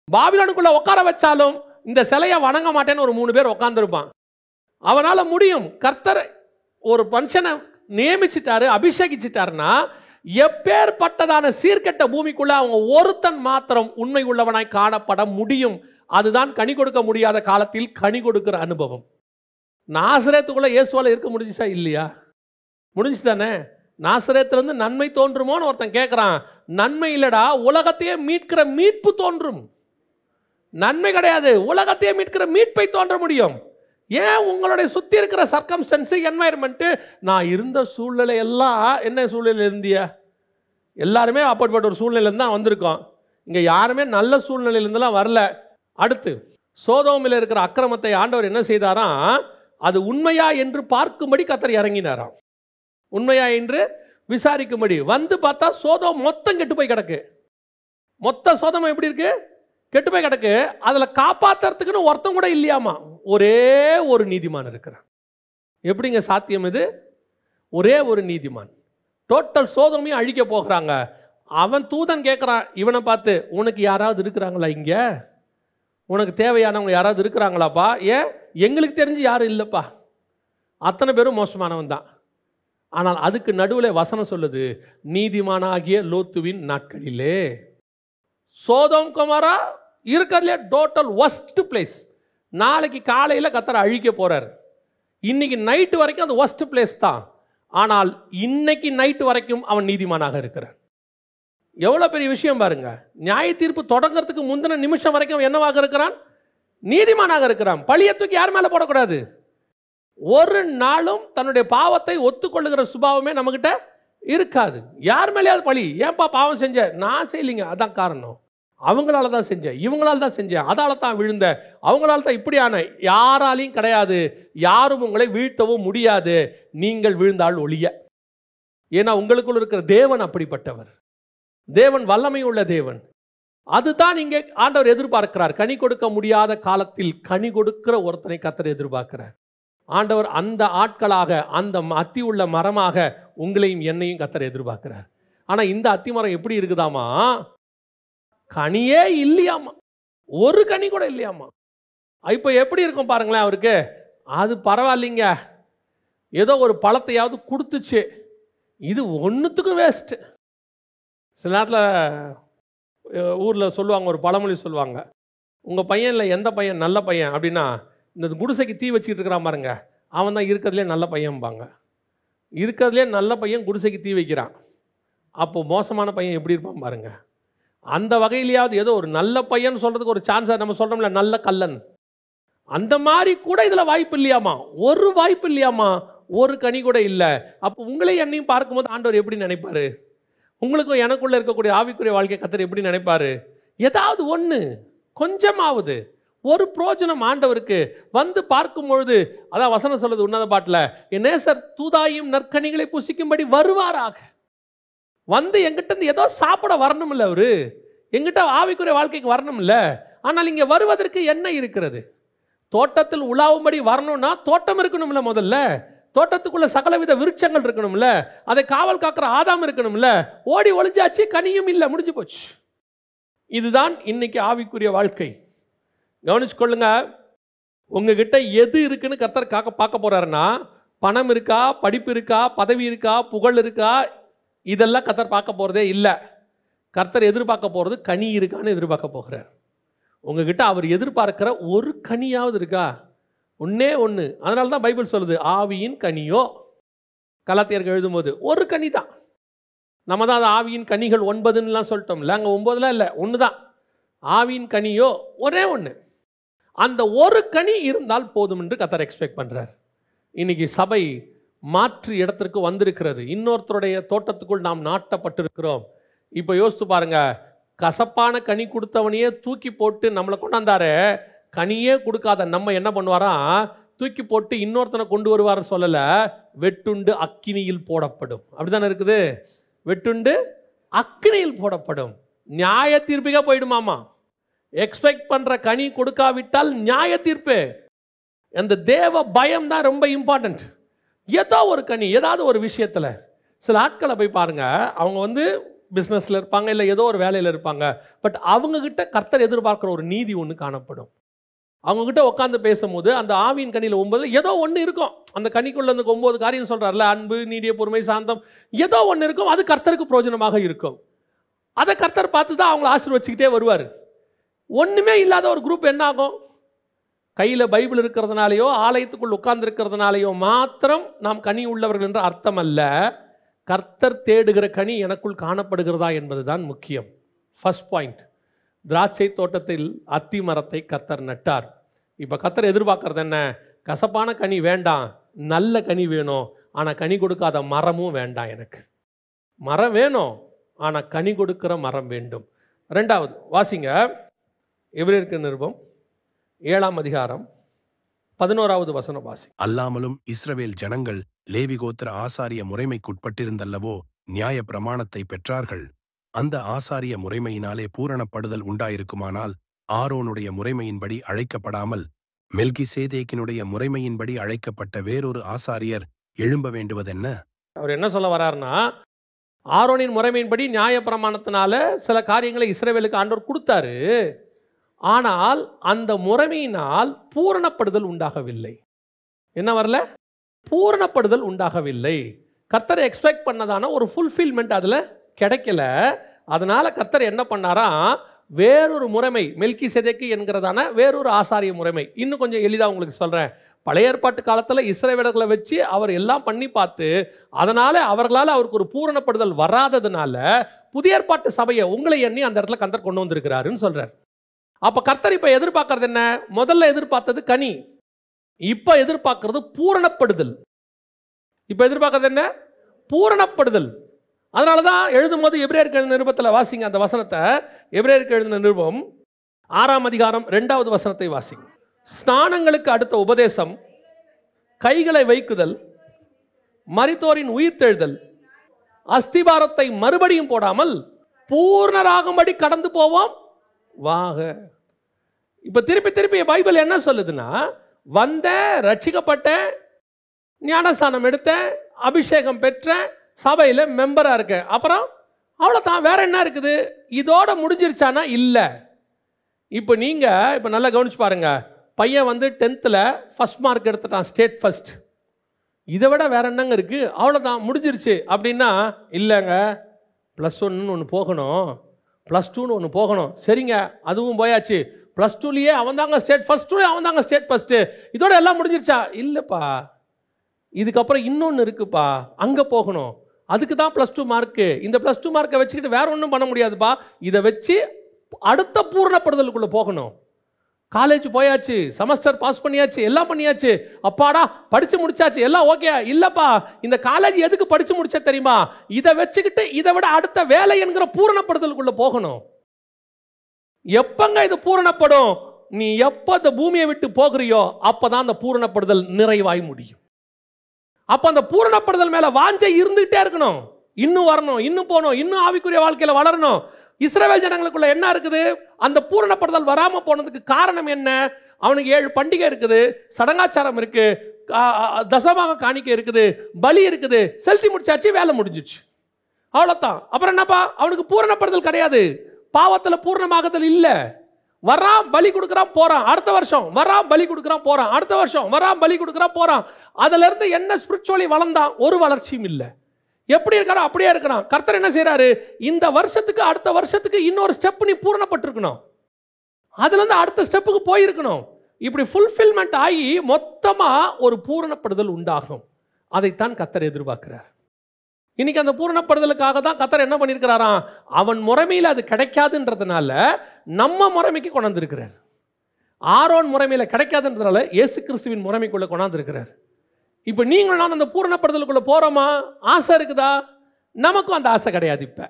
பாபிலோனுக்குள்ள உட்கார வச்சாலும் இந்த சிலையை வணங்க மாட்டேன்னு ஒரு 3 பேர் உட்கார்ந்துருப்பான். அவனால முடியும். கர்த்தர் ஒரு மனுஷனை நியமிச்சிட்டாரு, அபிஷேகிச்சிட்டாருன்னா எப்பேற்பட்டதான சீர்கெட்ட பூமிக்குள்ள அவங்க ஒருத்தன் மாத்திரம் உண்மை உள்ளவனாய் காணப்பட முடியும். அதுதான் கனி கொடுக்க முடியாத காலத்தில் கனி கொடுக்கிற அனுபவம். நாசரேத்துக்குள்ள இயேசுவால இருக்க முடிஞ்சுச்சா? இல்லையா? முடிஞ்சு தானே? நாசரேத்திலிருந்து நன்மை தோன்றுமோன்னு ஒருத்தன் கேட்கிறான். நன்மை இல்லடா, உலகத்தையே மீட்கிற மீட்பு தோன்றும். நன்மை கிடையாது, உலகத்தையே மீட்கிற மீட்பை தோன்ற முடியும். ஏன் உங்களுடைய சுத்தி இருக்கிற சர்க்கம்ஸ்டன்ஸ், என்வாயர்மெண்ட், நான் இருந்த சூழ்நிலை எல்லாம் என்ன சூழ்நிலை இருந்திய? எல்லாருமே அப்படிப்பட்ட ஒரு சூழ்நிலையில தான் வந்திருக்கோம். இங்க யாருமே நல்ல சூழ்நிலையிலிருந்துலாம் வரல. அடுத்து சோதோமில் இருக்கிற அக்கிரமத்தை ஆண்டவர் என்ன செய்தாராம்? அது உண்மையா என்று பார்க்கும்படி கர்த்தர் இறங்கினாராம். உண்மையா என்று விசாரிக்கும்படி வந்து பார்த்தா சோதோம் மொத்தம் கெட்டு போய் கிடக்கு. மொத்த சோதம் எப்படி இருக்கு? கெட்டு போய் கிடக்கு. அதுல காப்பாத்துறதுக்குன்னு ஒருத்தம் கூட இல்லையாமா. ஒரே ஒரு நீதிமான் இருக்கிறான். எப்படிங்க சாத்தியம் இது? ஒரே ஒரு நீதிமான். டோட்டல் சோதமையும் அழிக்க போகிறாங்க. அவன் தூதன் கேட்கிறான் இவனை பார்த்து, உனக்கு யாராவது இருக்கிறாங்களா? இங்க உனக்கு தேவையானவங்க யாராவது இருக்கிறாங்களாப்பா? ஏன்? எங்களுக்கு தெரிஞ்சு யாரும் இல்லைப்பா, அத்தனை பேரும் மோசமானவன் தான். ஆனால் அதுக்கு நடுவில் வசனம் சொல்லுது, நீதிமானாகிய லோத்துவின் நாட்களிலே. சோதோம் கொமோரா இருக்கிறதுலே டோட்டல் ஒஸ்ட் பிளேஸ். நாளைக்கு காலையில் கர்த்தர் அழிக்க போறார். இன்னைக்கு நைட்டு வரைக்கும் அது ஒஸ்ட் பிளேஸ் தான். ஆனால் இன்னைக்கு நைட்டு வரைக்கும் அவன் நீதிமானாக இருக்கிறான். எவ்வளோ பெரிய விஷயம் பாருங்க. நியாய தீர்ப்பு தொடங்கிறதுக்கு முந்தின நிமிஷம் வரைக்கும் அவன் என்னவாக இருக்கிறான்? நீதிமானாக இருக்கிறான். பழிய தூக்கி யார் மேலே போடக்கூடாது. ஒரு நாளும் தன்னுடைய பாவத்தை ஒத்துக்கொள்ளுகிற சுபாவமே நம்மகிட்ட இருக்காது. யார் மேலேயாவது பழி, ஏன்பா பாவம் செஞ்ச, நான் செய்யலிங்க, அதான் காரணம், அவங்களால தான் செஞ்சேன், இவங்களால தான் செஞ்சேன், அதால தான் விழுந்த, அவங்களால தான் இப்படியான, யாராலையும் கிடையாது. யாரும் உங்களை வீழ்த்தவும் முடியாது, நீங்கள் விழுந்தால் ஒழிய. ஏன்னா உங்களுக்குள் இருக்கிற தேவன் அப்படிப்பட்டவர். தேவன் வல்லமை உள்ள தேவன். அதுதான் இங்கே ஆண்டவர் எதிர்பார்க்கிறார். கனி கொடுக்க முடியாத காலத்தில் கனி கொடுக்கிற ஒருத்தனை கர்த்தர் எதிர்பார்க்கிறார். ஆண்டவர் அந்த ஆட்களாக, அந்த அத்தி உள்ள மரமாக உங்களையும் என்னையும் கர்த்தர் எதிர்பார்க்கிறார். ஆனால் இந்த அத்தி மரம் எப்படி இருக்குதாமா? கனியே இல்லையாமா, ஒரு கனி கூட இல்லையாமா. இப்போ எப்படி இருக்கும் பாருங்களேன் அவருக்கு. அது பரவாயில்லைங்க, ஏதோ ஒரு பழத்தையாவது கொடுத்துச்சு, இது ஒன்றுத்துக்கும் வேஸ்ட்டு. சில நேரத்தில் ஊரில் சொல்லுவாங்க, ஒரு பழமொழி சொல்லுவாங்க, உங்கள் பையனில் எந்த பையன் நல்ல பையன் அப்படின்னா, இந்த குடிசைக்கு தீ வச்சுக்கிட்டு இருக்கிறான் பாருங்க, அவன் தான் இருக்கிறதுலே நல்ல பையன்பாங்க. இருக்கிறதுலே நல்ல பையன் குடிசைக்கு தீ வைக்கிறான், அப்போது மோசமான பையன் எப்படி இருப்பான் பாருங்க. அந்த வகையிலேயாவது ஏதோ ஒரு நல்ல பையன் சொல்கிறதுக்கு ஒரு சான்ஸாக நம்ம சொல்கிறோம்ல, நல்ல கல்லன், அந்த மாதிரி கூட இதில் வாய்ப்பு இல்லையாமா, ஒரு வாய்ப்பு இல்லையாமா, ஒரு கனி கூட இல்லை. அப்போ உங்களையும் என்னையும் பார்க்கும்போது ஆண்டவர் எப்படி நினைப்பாரு? உங்களுக்கும் எனக்குள்ளே இருக்கக்கூடிய ஆவிக்குரிய வாழ்க்கை கர்த்தர் எப்படி நினைப்பாரு? ஏதாவது ஒன்று கொஞ்சமாவது ஒரு பிரோஜனம் ஆண்டவருக்கு வந்து பார்க்கும் பொழுது, அதான் வசனம் சொல்லுது உன்னத பாட்டில், என் நேசர் தூதாயும் நற்கனிகளை புசிக்கும்படி வருவாராக. வந்து எங்கிட்ட இருந்து ஏதோ சாப்பிட வரணும் இல்லை, அவரு எங்கிட்ட ஆவிக்குரிய வாழ்க்கைக்கு வரணும் இல்லை. ஆனால் இங்கே வருவதற்கு என்ன இருக்கிறது? தோட்டத்தில் உலாவும்படி வரணும்னா தோட்டம் இருக்கணும்ல, முதல்ல தோட்டத்துக்குள்ள சகலவித விருட்சங்கள் இருக்கணும்ல, அதை காவல் காக்கிற ஆதாம் இருக்கணும்ல. ஓடி ஒளிஞ்சாச்சு, கனியும் இல்லை, முடிஞ்சு போச்சு. இதுதான் இன்னைக்கு ஆவிக்குரிய வாழ்க்கை. கவனிச்சு கொள்ளுங்க. உங்ககிட்ட எது இருக்குன்னு கர்த்தர் பார்க்க போறாருன்னா, பணம் இருக்கா, படிப்பு இருக்கா, பதவி இருக்கா, புகழ் இருக்கா, இதெல்லாம் கர்த்தர் பார்க்க போறதே இல்லை. கர்த்தர் எதிர்பார்க்க போறது கனி இருக்கான்னு எதிர்பார்க்க போகிறார். உங்ககிட்ட அவர் எதிர்பார்க்கிற ஒரு கனியாவது இருக்கா? ஒன்னே ஒன்று. அதனால தான் பைபிள் சொல்லுது, ஆவியின் கனியோ. கலாத்தியருக்கு எழுதும்போது ஒரு கனி தான். நம்ம தான் அது ஆவியின் கனிகள் 9ன்னுலாம் சொல்லிட்டோம்ல, அங்கே 9லாம் இல்லை, ஒன்று தான். ஆவியின் கனியோ ஒரே ஒன்று. அந்த ஒரு கனி இருந்தால் போதும் என்று கர்த்தர் எக்ஸ்பெக்ட் பண்ணுறார். இன்னைக்கு சபை மாற்று இடத்திற்கு வந்திருக்கிறது. இன்னொருத்தருடைய தோட்டத்துக்குள் நாம் நாட்டப்பட்டிருக்கிறோம். இப்போ யோசித்து பாருங்க, கசப்பான கனி கொடுத்தவனையே தூக்கி போட்டு நம்மளை கொண்டாந்தாரு, கனியே கொடுக்காத நம்ம என்ன பண்ணுவாராம், தூக்கி போட்டு இன்னொருத்தனை கொண்டு வருவார் சொல்லல, வெட்டுண்டு அக்கினியில் போடப்படும். அப்படித்தானே இருக்குது, வெட்டுண்டு அக்கினியில் போடப்படும். நியாய தீர்ப்புக்கே போயிடுமாமா. எக்ஸ்பெக்ட் பண்ற கனி கொடுக்காவிட்டால் நியாய தீர்ப்பு. அந்த தேவ பயம் தான் ரொம்ப இம்பார்ட்டன்ட். ஏதோ ஒரு கனி, ஏதாவது ஒரு விஷயத்துல. சில ஆட்களை போய் பாருங்க, அவங்க பிஸ்னஸ்ல இருப்பாங்க, இல்லை ஏதோ ஒரு வேலையில் இருப்பாங்க. பட் அவங்க கிட்ட கர்த்தர் எதிர்பார்க்கிற ஒரு நீதி ஒன்று காணப்படும். அவங்ககிட்ட உட்காந்து பேசும்போது அந்த ஆவியின் கனியில் 9 ஏதோ ஒன்று இருக்கும். அந்த கனிக்குள்ள 9 காரியம் சொல்றாருல, அன்பு, நீடிய பொறுமை, சாந்தம், ஏதோ ஒன்று இருக்கும். அது கர்த்தருக்கு பிரயோஜனமாக இருக்கும். அதை கர்த்தர் பார்த்து தான் அவங்களை ஆசீர்வதிச்சுக்கிட்டே வருவார். ஒன்றுமே இல்லாத ஒரு குரூப் என்ன ஆகும்? கையில் பைபிள் இருக்கிறதுனாலையோ ஆலயத்துக்குள் உட்கார்ந்து இருக்கிறதுனாலையோ மாத்திரம் நாம் கனி உள்ளவர்கள் என்ற அர்த்தம் அல்ல. கர்த்தர் தேடுகிற கனி எனக்குள் காணப்படுகிறதா என்பதுதான் முக்கியம். First point. திராட்சை தோட்டத்தில் அத்தி மரத்தை கர்த்தர் நட்டார். இப்போ கர்த்தர் எதிர்பார்க்கறது என்ன? கசப்பான கனி வேண்டாம், நல்ல கனி வேணும். ஆனால் கனி கொடுக்காத மரமும் வேண்டாம். எனக்கு மரம் வேணும், ஆனால் கனி கொடுக்கிற மரம் வேண்டும். 2வது வாசிங்க, எபிரேயருக்கு நிருபம் 7ஆம் அதிகாரம் 11வது வசனம் வாசி. அல்லாமலும் இஸ்ரவேல் ஜனங்கள் லேவி கோத்திர ஆசாரிய முறைமைக்குட்பட்டிருந்தல்லவோ நியாய பிரமாணத்தை பெற்றார்கள். அந்த ஆசாரிய முறைமையினாலே பூரணப்படுதல் உண்டாயிருக்குமானால் ஆரோனுடைய முறைமையின்படி அழைக்கப்படாமல் மெல்கிசேதேக்கினுடைய முறைமையின்படி அழைக்கப்பட்ட வேறொரு ஆசாரியர் எழும்ப வேண்டுவதென்ன? அவர் என்ன சொல்ல வர்றாருன்னா, ஆரோனின் முறைமையின்படி நியாய பிரமாணத்தினால சில காரியங்களை இஸ்ரவேலுக்கு ஆண்டவர் கொடுத்தாரு. ஆனால் அந்த முறைமையினால் பூரணப்படுதல் உண்டாகவில்லை. என்ன வரல? பூரணப்படுதல் உண்டாகவில்லை. கர்த்தரை எக்ஸ்பெக்ட் பண்ணதான ஒரு ஃபுல்ஃபில்மெண்ட் அதில் கிடைக்கல. அதனால கர்த்தர் என்ன பண்ணாரா, வேறொரு முறைமை, மெல்கிசேதேக்கு என்கிறதான வேறொரு ஆசாரிய முறைமை. இன்னும் கொஞ்சம் எளிதாக உங்களுக்கு சொல்கிறேன். பழைய ஏற்பாட்டு காலத்தில் இஸ்ரவேலர்களை வச்சு அவர் எல்லாம் பண்ணி பார்த்து அதனால் அவர்களால் அவருக்கு ஒரு பூரணப்படுதல் வராததுனால புதிய ஏற்பாட்டு சபையை உங்களை எண்ணி அந்த இடத்துல கர்த்தர் கொண்டு வந்திருக்கிறாருன்னு சொல்கிறார். அப்போ கர்த்தர் இப்போ எதிர்பார்க்கறது என்ன? முதல்ல எதிர்பார்த்தது கனி, இப்போ எதிர்பார்க்கறது பூரணப்படுதல். இப்போ எதிர்பார்க்கறது என்ன? பூரணப்படுதல். அதனால தான் எழுதும் போது எபிரேயருக்கு எழுதின நிருபத்தில் வாசிங்க அந்த வசனத்தை. எபிரேயருக்கு எழுதின நிருபம் 6ஆம் அதிகாரம் 2வது வசனத்தை வாசிங்க. ஸ்நானங்களுக்கு அடுத்த உபதேசம், கைகளை வைக்குதல், மரித்தோரின் உயிர்த்தெழுதல், அஸ்திபாரத்தை மறுபடியும் போடாமல் பூர்ணராகும்படி கடந்து போவோம் வாக. இப்ப திருப்பி திருப்பி பைபிள் என்ன சொல்லுதுன்னா, வந்த, ரட்சிக்கப்பட்ட, ஞானஸ்தானம் எடுத்த, அபிஷேகம் பெற்ற, சபையில் மெம்பரா இருக்க, அப்புறம் அவ்வளோதான், வேற என்ன இருக்குது? இதோட முடிஞ்சிருச்சானா இல்லை. இப்போ நீங்க இப்போ நல்லா கவனிச்சு பாருங்க. பையன் வந்து 10th ஃபர்ஸ்ட் மார்க் எடுத்துட்டான், ஸ்டேட் ஃபர்ஸ்ட். இதை விட வேற என்னங்க இருக்கு? அவ்வளோதான், முடிஞ்சிருச்சு அப்படின்னா இல்லைங்க. +1 ஒன்று போகணும், +2 ஒன்று போகணும். சரிங்க, அதுவும் போயாச்சு. +2லயே அவன் தாங்க ஸ்டேட் ஃபர்ஸ்ட், அவன் தாங்க ஸ்டேட் ஃபர்ஸ்ட். இதோட எல்லாம் முடிஞ்சிருச்சா? இல்லைப்பா, இதுக்கப்புறம் இன்னொன்று இருக்குப்பா, அங்கே போகணும். அதுக்கு தான் +2 மார்க்கு. இந்த +2 மார்க்கை வச்சுக்கிட்டு வேற ஒன்றும் பண்ண முடியாதுப்பா. இதை வச்சு அடுத்த பூரணப்படுதலுக்குள்ள போகணும். காலேஜ் போயாச்சு, செமஸ்டர் பாஸ் பண்ணியாச்சு, எல்லாம் பண்ணியாச்சு, அப்பாடா படிச்சு முடிச்சாச்சு, எல்லாம் ஓகே. இல்லப்பா, இந்த காலேஜ் எதுக்கு படிச்சு முடிச்ச தெரியுமா? இதை வச்சுக்கிட்டு இதை விட அடுத்த வேலை என்கிற பூரணப்படுதலுக்குள்ள போகணும். எப்பங்க இது பூரணப்படும்? நீ எப்ப இந்த பூமியை விட்டு போகிறியோ அப்பதான் அந்த பூரணப்படுதல் நிறைவாய் முடியும். அப்ப அந்த பூரணப்படுதல் மேல வாஞ்சை இருந்துகிட்டே இருக்கணும். இன்னும் வரணும், இன்னும் போகணும், இன்னும் ஆவிக்குரிய வாழ்க்கையில வளரணும். இஸ்ரவேல் ஜனங்களுக்குள்ள என்ன இருக்குது? அந்த பூரணப்படுதல் வராம போனதுக்கு காரணம் என்ன? அவனுக்கு 7 பண்டிகை இருக்குது, சடங்காச்சாரம் இருக்கு, தசமாக காணிக்கை இருக்குது, பலி இருக்குது, செலுத்தி முடிச்சாச்சு, வேலை முடிஞ்சிச்சு, அவ்வளவுதான். அப்புறம் என்னப்பா? அவனுக்கு பூரணப்படுதல் கிடையாது, பாவத்துல பூர்ணமாகுதல் இல்ல. வரான், பலி கொடுக்குறான், போறான். அடுத்த வருஷம் வரான், பலி கொடுக்குறான், போறான். அடுத்த வருஷம் வரான், பலி கொடுக்குறான், போறான். அதுல இருந்து என்ன ஸ்பிரிச்சுவலி வளர்ந்தான்? ஒரு வளர்ச்சியும் இல்லை. எப்படி இருக்காரோ அப்படியே இருக்கிறான். கர்த்தர் என்ன செய்யறாரு? இந்த வருஷத்துக்கு அடுத்த வருஷத்துக்கு இன்னொரு ஸ்டெப் நீ பூரணப்பட்டிருக்கணும், அதுல இருந்து அடுத்த ஸ்டெப்புக்கு போயிருக்கணும். இப்படி ஃபுல்ஃபில்மெண்ட் ஆகி மொத்தமா ஒரு பூரணப்படுதல் உண்டாகும். அதைத்தான் கர்த்தர் எதிர்பார்க்கிறார். இன்னைக்கு அந்த பூரணப்படுதலுக்காக தான் கர்த்தர் என்ன பண்ணியிருக்கிறாராம்? அவன் முறைமையில் அது கிடைக்காதுன்றதுனால நம்ம முறைமைக்கு கொண்டாந்துருக்கிறார். ஆரோன் முறைமையில் கிடைக்காதுன்றதுனால இயேசு கிறிஸ்துவின் முறைமைக்குள்ள கொண்டாந்துருக்கிறார். இப்போ நீங்கள் நான் அந்த பூரணப்படுதலுக்குள்ள போறோமா? ஆசை இருக்குதா? நமக்கும் அந்த ஆசை கிடையாது. இப்போ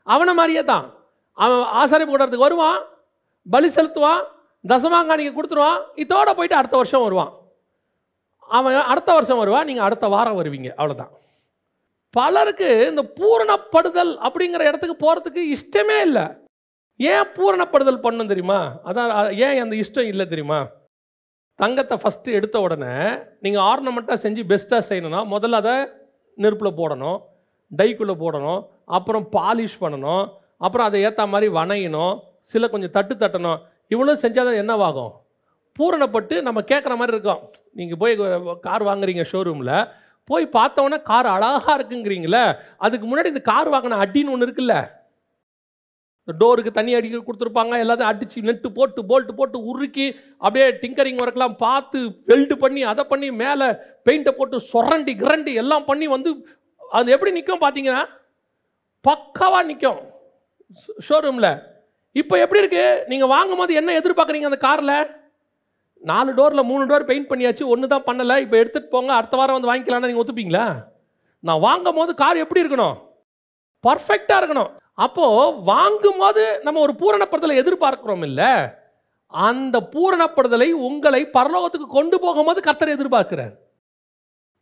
அவனை மாதிரியே தான். அவன் ஆசாரிப்பு கூடறதுக்கு வருவான், பலி செலுத்துவான், தசமாங்காணிக்க கொடுத்துருவான், இதோட போயிட்டு அடுத்த வருஷம் வருவான். அவன் அடுத்த வருஷம் வருவான், நீங்கள் அடுத்த வாரம் வருவீங்க, அவ்வளோதான். பலருக்கு இந்த பூரணப்படுதல் அப்படிங்கிற இடத்துக்கு போகிறதுக்கு இஷ்டமே இல்லை. ஏன் பூரணப்படுதல் பண்ணும் தெரியுமா? அதான் ஏன் அந்த இஷ்டம் இல்லை தெரியுமா? தங்கத்தை ஃபஸ்ட்டு எடுத்த உடனே நீங்கள் ஆர்னமெண்ட்டாக செஞ்சு பெஸ்ட்டாக செய்யணும்னா முதல்ல அதை நெருப்பில் போடணும், டைக்குள்ளே போடணும், அப்புறம் பாலிஷ் பண்ணணும், அப்புறம் அதை ஏற்ற மாதிரி வணையணும், சில கொஞ்சம் தட்டணும். இவ்வளோ செஞ்சால் தான் என்னவாகும்? பூரணப்பட்டு நம்ம கேட்குற மாதிரி இருக்கும். நீங்கள் போய் கார் வாங்குறீங்க ஷோரூமில், போய் பார்த்தோன்னே கார் அழகாக இருக்குங்கிறீங்களே, அதுக்கு முன்னாடி இந்த கார் வாங்கின அடின்னு ஒன்று இருக்குல்ல, டோருக்கு தண்ணி அடிக்க கொடுத்துருப்பாங்க, எல்லாத்தையும் அடித்து நெட்டு போட்டு போல்ட்டு போட்டு உருக்கி அப்படியே டிங்கரிங் ஒர்க்லாம் பார்த்து வெல்டு பண்ணி அதை பண்ணி மேலே பெயிண்டை போட்டு சொரண்டி கிரண்டி எல்லாம் பண்ணி வந்து அது எப்படி நிற்கும் பார்த்தீங்கன்னா பக்காவாக நிற்கும் ஷோரூமில். இப்போ எப்படி இருக்கு? நீங்கள் வாங்கும் போது என்ன எதிர்பார்க்குறீங்க? அந்த காரில் 4 டோரில் 3 டோர் பெயிண்ட் பண்ணியாச்சு, ஒன்று தான் பண்ணலை, இப்போ எடுத்துகிட்டு போங்க, அடுத்த வாரம் வந்து வாங்கிக்கலான்னு நீங்கள் ஒத்துப்பீங்களா? நான் வாங்கும் போது கார் எப்படி இருக்கணும்? பர்ஃபெக்டாக இருக்கணும். அப்போ வாங்கும் போது நம்ம ஒரு பூரணப்படுதலை எதிர்பார்க்கிறோம் இல்ல, அந்த பூரணப்படுதலை உங்களை பரலோகத்துக்கு கொண்டு போகும்போது கர்த்தர் எதிர்பார்க்கிறார்.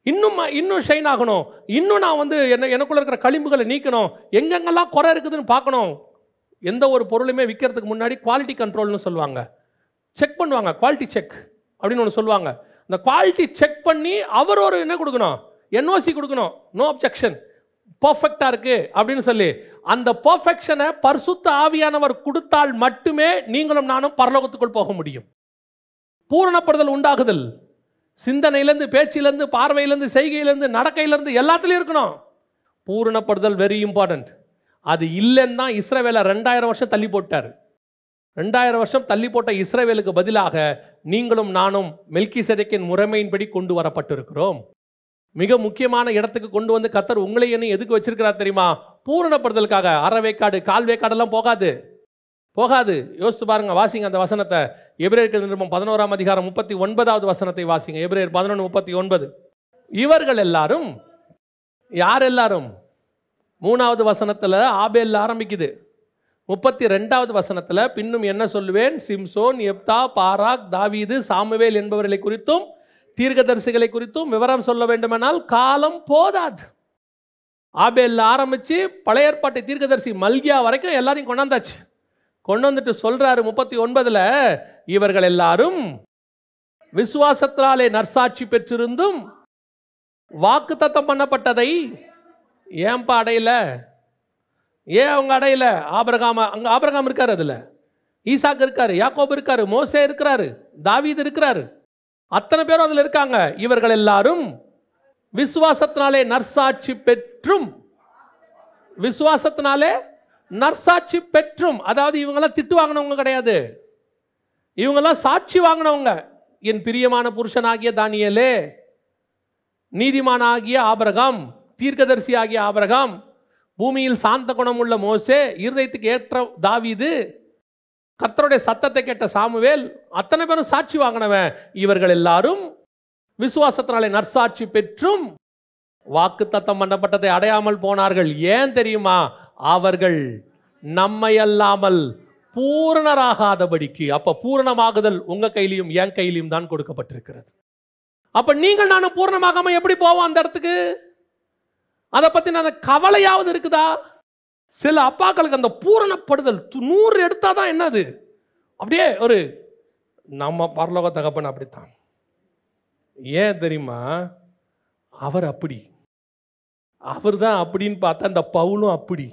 இன்னும் ஷைன் ஆகணும், இன்னும் நான் வந்து எனக்குள்ள இருக்கிற களிம்புகளை நீக்கணும், எங்கெங்கெல்லாம் குறை இருக்குதுன்னு பார்க்கணும். எந்த ஒரு பொருளுமே விற்கிறதுக்கு முன்னாடி குவாலிட்டி கண்ட்ரோல்னு சொல்லுவாங்க, செக் பண்ணுவாங்க, குவாலிட்டி செக் அப்படின்னு ஒன்று சொல்லுவாங்க. அந்த குவாலிட்டி செக் பண்ணி அவர் ஒரு என்ன கொடுக்கணும்? என்ஓசி கொடுக்கணும், நோ அப்ஜெக்ஷன், பர்ஃபெக்டாக இருக்கு அப்படின்னு சொல்லி. அந்த பர்ஃபெக்ஷனை பரிசுத்த ஆவியானவர் கொடுத்தால் மட்டுமே நீங்களும் நானும் பரலோகத்துக்குள் போக முடியும். பூரணப்படுதல் உண்டாகுதல் சிந்தனையிலேருந்து, பேச்சிலேருந்து, பார்வையிலேருந்து, செய்கையிலேருந்து, நடக்கையிலேருந்து எல்லாத்துலேயும் இருக்கணும். பூரணப்படுதல் வெரி இம்பார்ட்டன்ட். அது இல்லைன்னா இஸ்ரவேலை 2000 வருஷம் தள்ளி போட்டார். 2000 வருஷம் தள்ளி போட்ட இஸ்ரவேலுக்கு பதிலாக நீங்களும் நானும் மெல்கிசேதேக்கின் முறைமையின்படி கொண்டு வரப்பட்டிருக்கிறோம். மிக முக்கியமான இடத்துக்கு கொண்டு வந்து கர்த்தர் உங்களை என்ன எதுக்கு வச்சிருக்கிறார் தெரியுமா? பூரணப்படுதலுக்காக. அறவேக்காடு, கால் வேக்காடெல்லாம் போகாது. யோசித்து பாருங்க, வாசிங்க அந்த வசனத்தை. எபிரேயருக்கு நிருபம் 11ஆம் அதிகாரம் 39வது வசனத்தை வாசிங்க. எபிரேயர் 11:39. இவர்கள் எல்லாரும், யார் எல்லாரும்? 3வது வசனத்தில் ஆபேல் ஆரம்பிக்குது. 32வது வசனத்தில் பின்னும் என்ன சொல்லுவேன், சிம்சோன், எப்தா, பாராக், தாவீது, சாமுவேல் என்பவர்களை குறித்தும் தீர்க்கதரிசிகளை குறித்தும் விவரம் சொல்ல வேண்டுமானால் காலம் போதாது. ஆபேல் ஆரம்பிச்சு பழைய ஏற்பாட்டை தீர்க்கதரிசி மல்கியா வரைக்கும் எல்லாரையும் கொண்டாந்தாச்சு. கொண்டு வந்துட்டு சொல்றாரு 39ல், இவர்கள் எல்லாரும் விசுவாசத்தினாலே நற்சாட்சி பெற்றிருந்தும் வாக்குத்தத்தம் பண்ணப்பட்டதை ஏன்பா அடையல? ஏன் அவங்க அடையல? அங்க ஆபிரகாம் இருக்காரு, அதுல ஈசாக்கு இருக்காரு, யாக்கோபு இருக்காரு, மோசே இருக்கிறாரு, தாவீது இருக்கிறாரு, அத்தனை பேரும் அதுல இருக்காங்க. இவர்கள் எல்லாரும் விசுவாசத்தினாலே நற்சாட்சி பெற்றும், விசுவாசத்தினாலே நற்சாட்சி பெற்றும், அதாவது இவங்கெல்லாம் திட்டு வாங்கினவங்க கிடையாது, இவங்கெல்லாம் சாட்சி வாங்கினவங்க. என் பிரியமான புருஷனாகிய தானியேலே, நீதிமானாகிய ஆபிரகாம், தீர்க்கதரிசி ஆகிய ஆபிரகாம், பூமியில் சாந்த குணம் உள்ள மோசே, இருதயத்துக்கு ஏற்ற தாவீது, கர்த்தருடைய சத்தத்தை கேட்ட சாமுவேல், அத்தனை பேரும் சாட்சி வாங்கினவன். இவர்கள் எல்லாரும் விசுவாசத்தினாலே நற்சாட்சி பெற்றும் வாக்குத்தத்தம் பண்ணப்பட்டதை அடையாமல் போனார்கள். ஏன் தெரியுமா? அவர்கள் நம்மை அல்லாமல் பூரணராகாதபடிக்கு. அப்ப பூரணமாகுதல் உங்க கையிலையும் என் கையிலையும் தான் கொடுக்கப்பட்டிருக்கிறது. அப்ப நீங்கள் நானும் பூரணமாகாம எப்படி போவோம் அந்த இடத்துக்கு? அதை பத்தி நான் கவலையாவது இருக்குதா? சில அப்பாக்களுக்கு அந்த பூரணப்படுதல் 100 எடுத்தாதான் என்னது, அப்படியே ஒரு நம்ம பரலோக தகப்பன் அப்படித்தான். ஏன் தெரியுமா? அவர் அப்படி, அவர் தான் அப்படின்னு பார்த்தா இந்த பவுலும் அப்படி.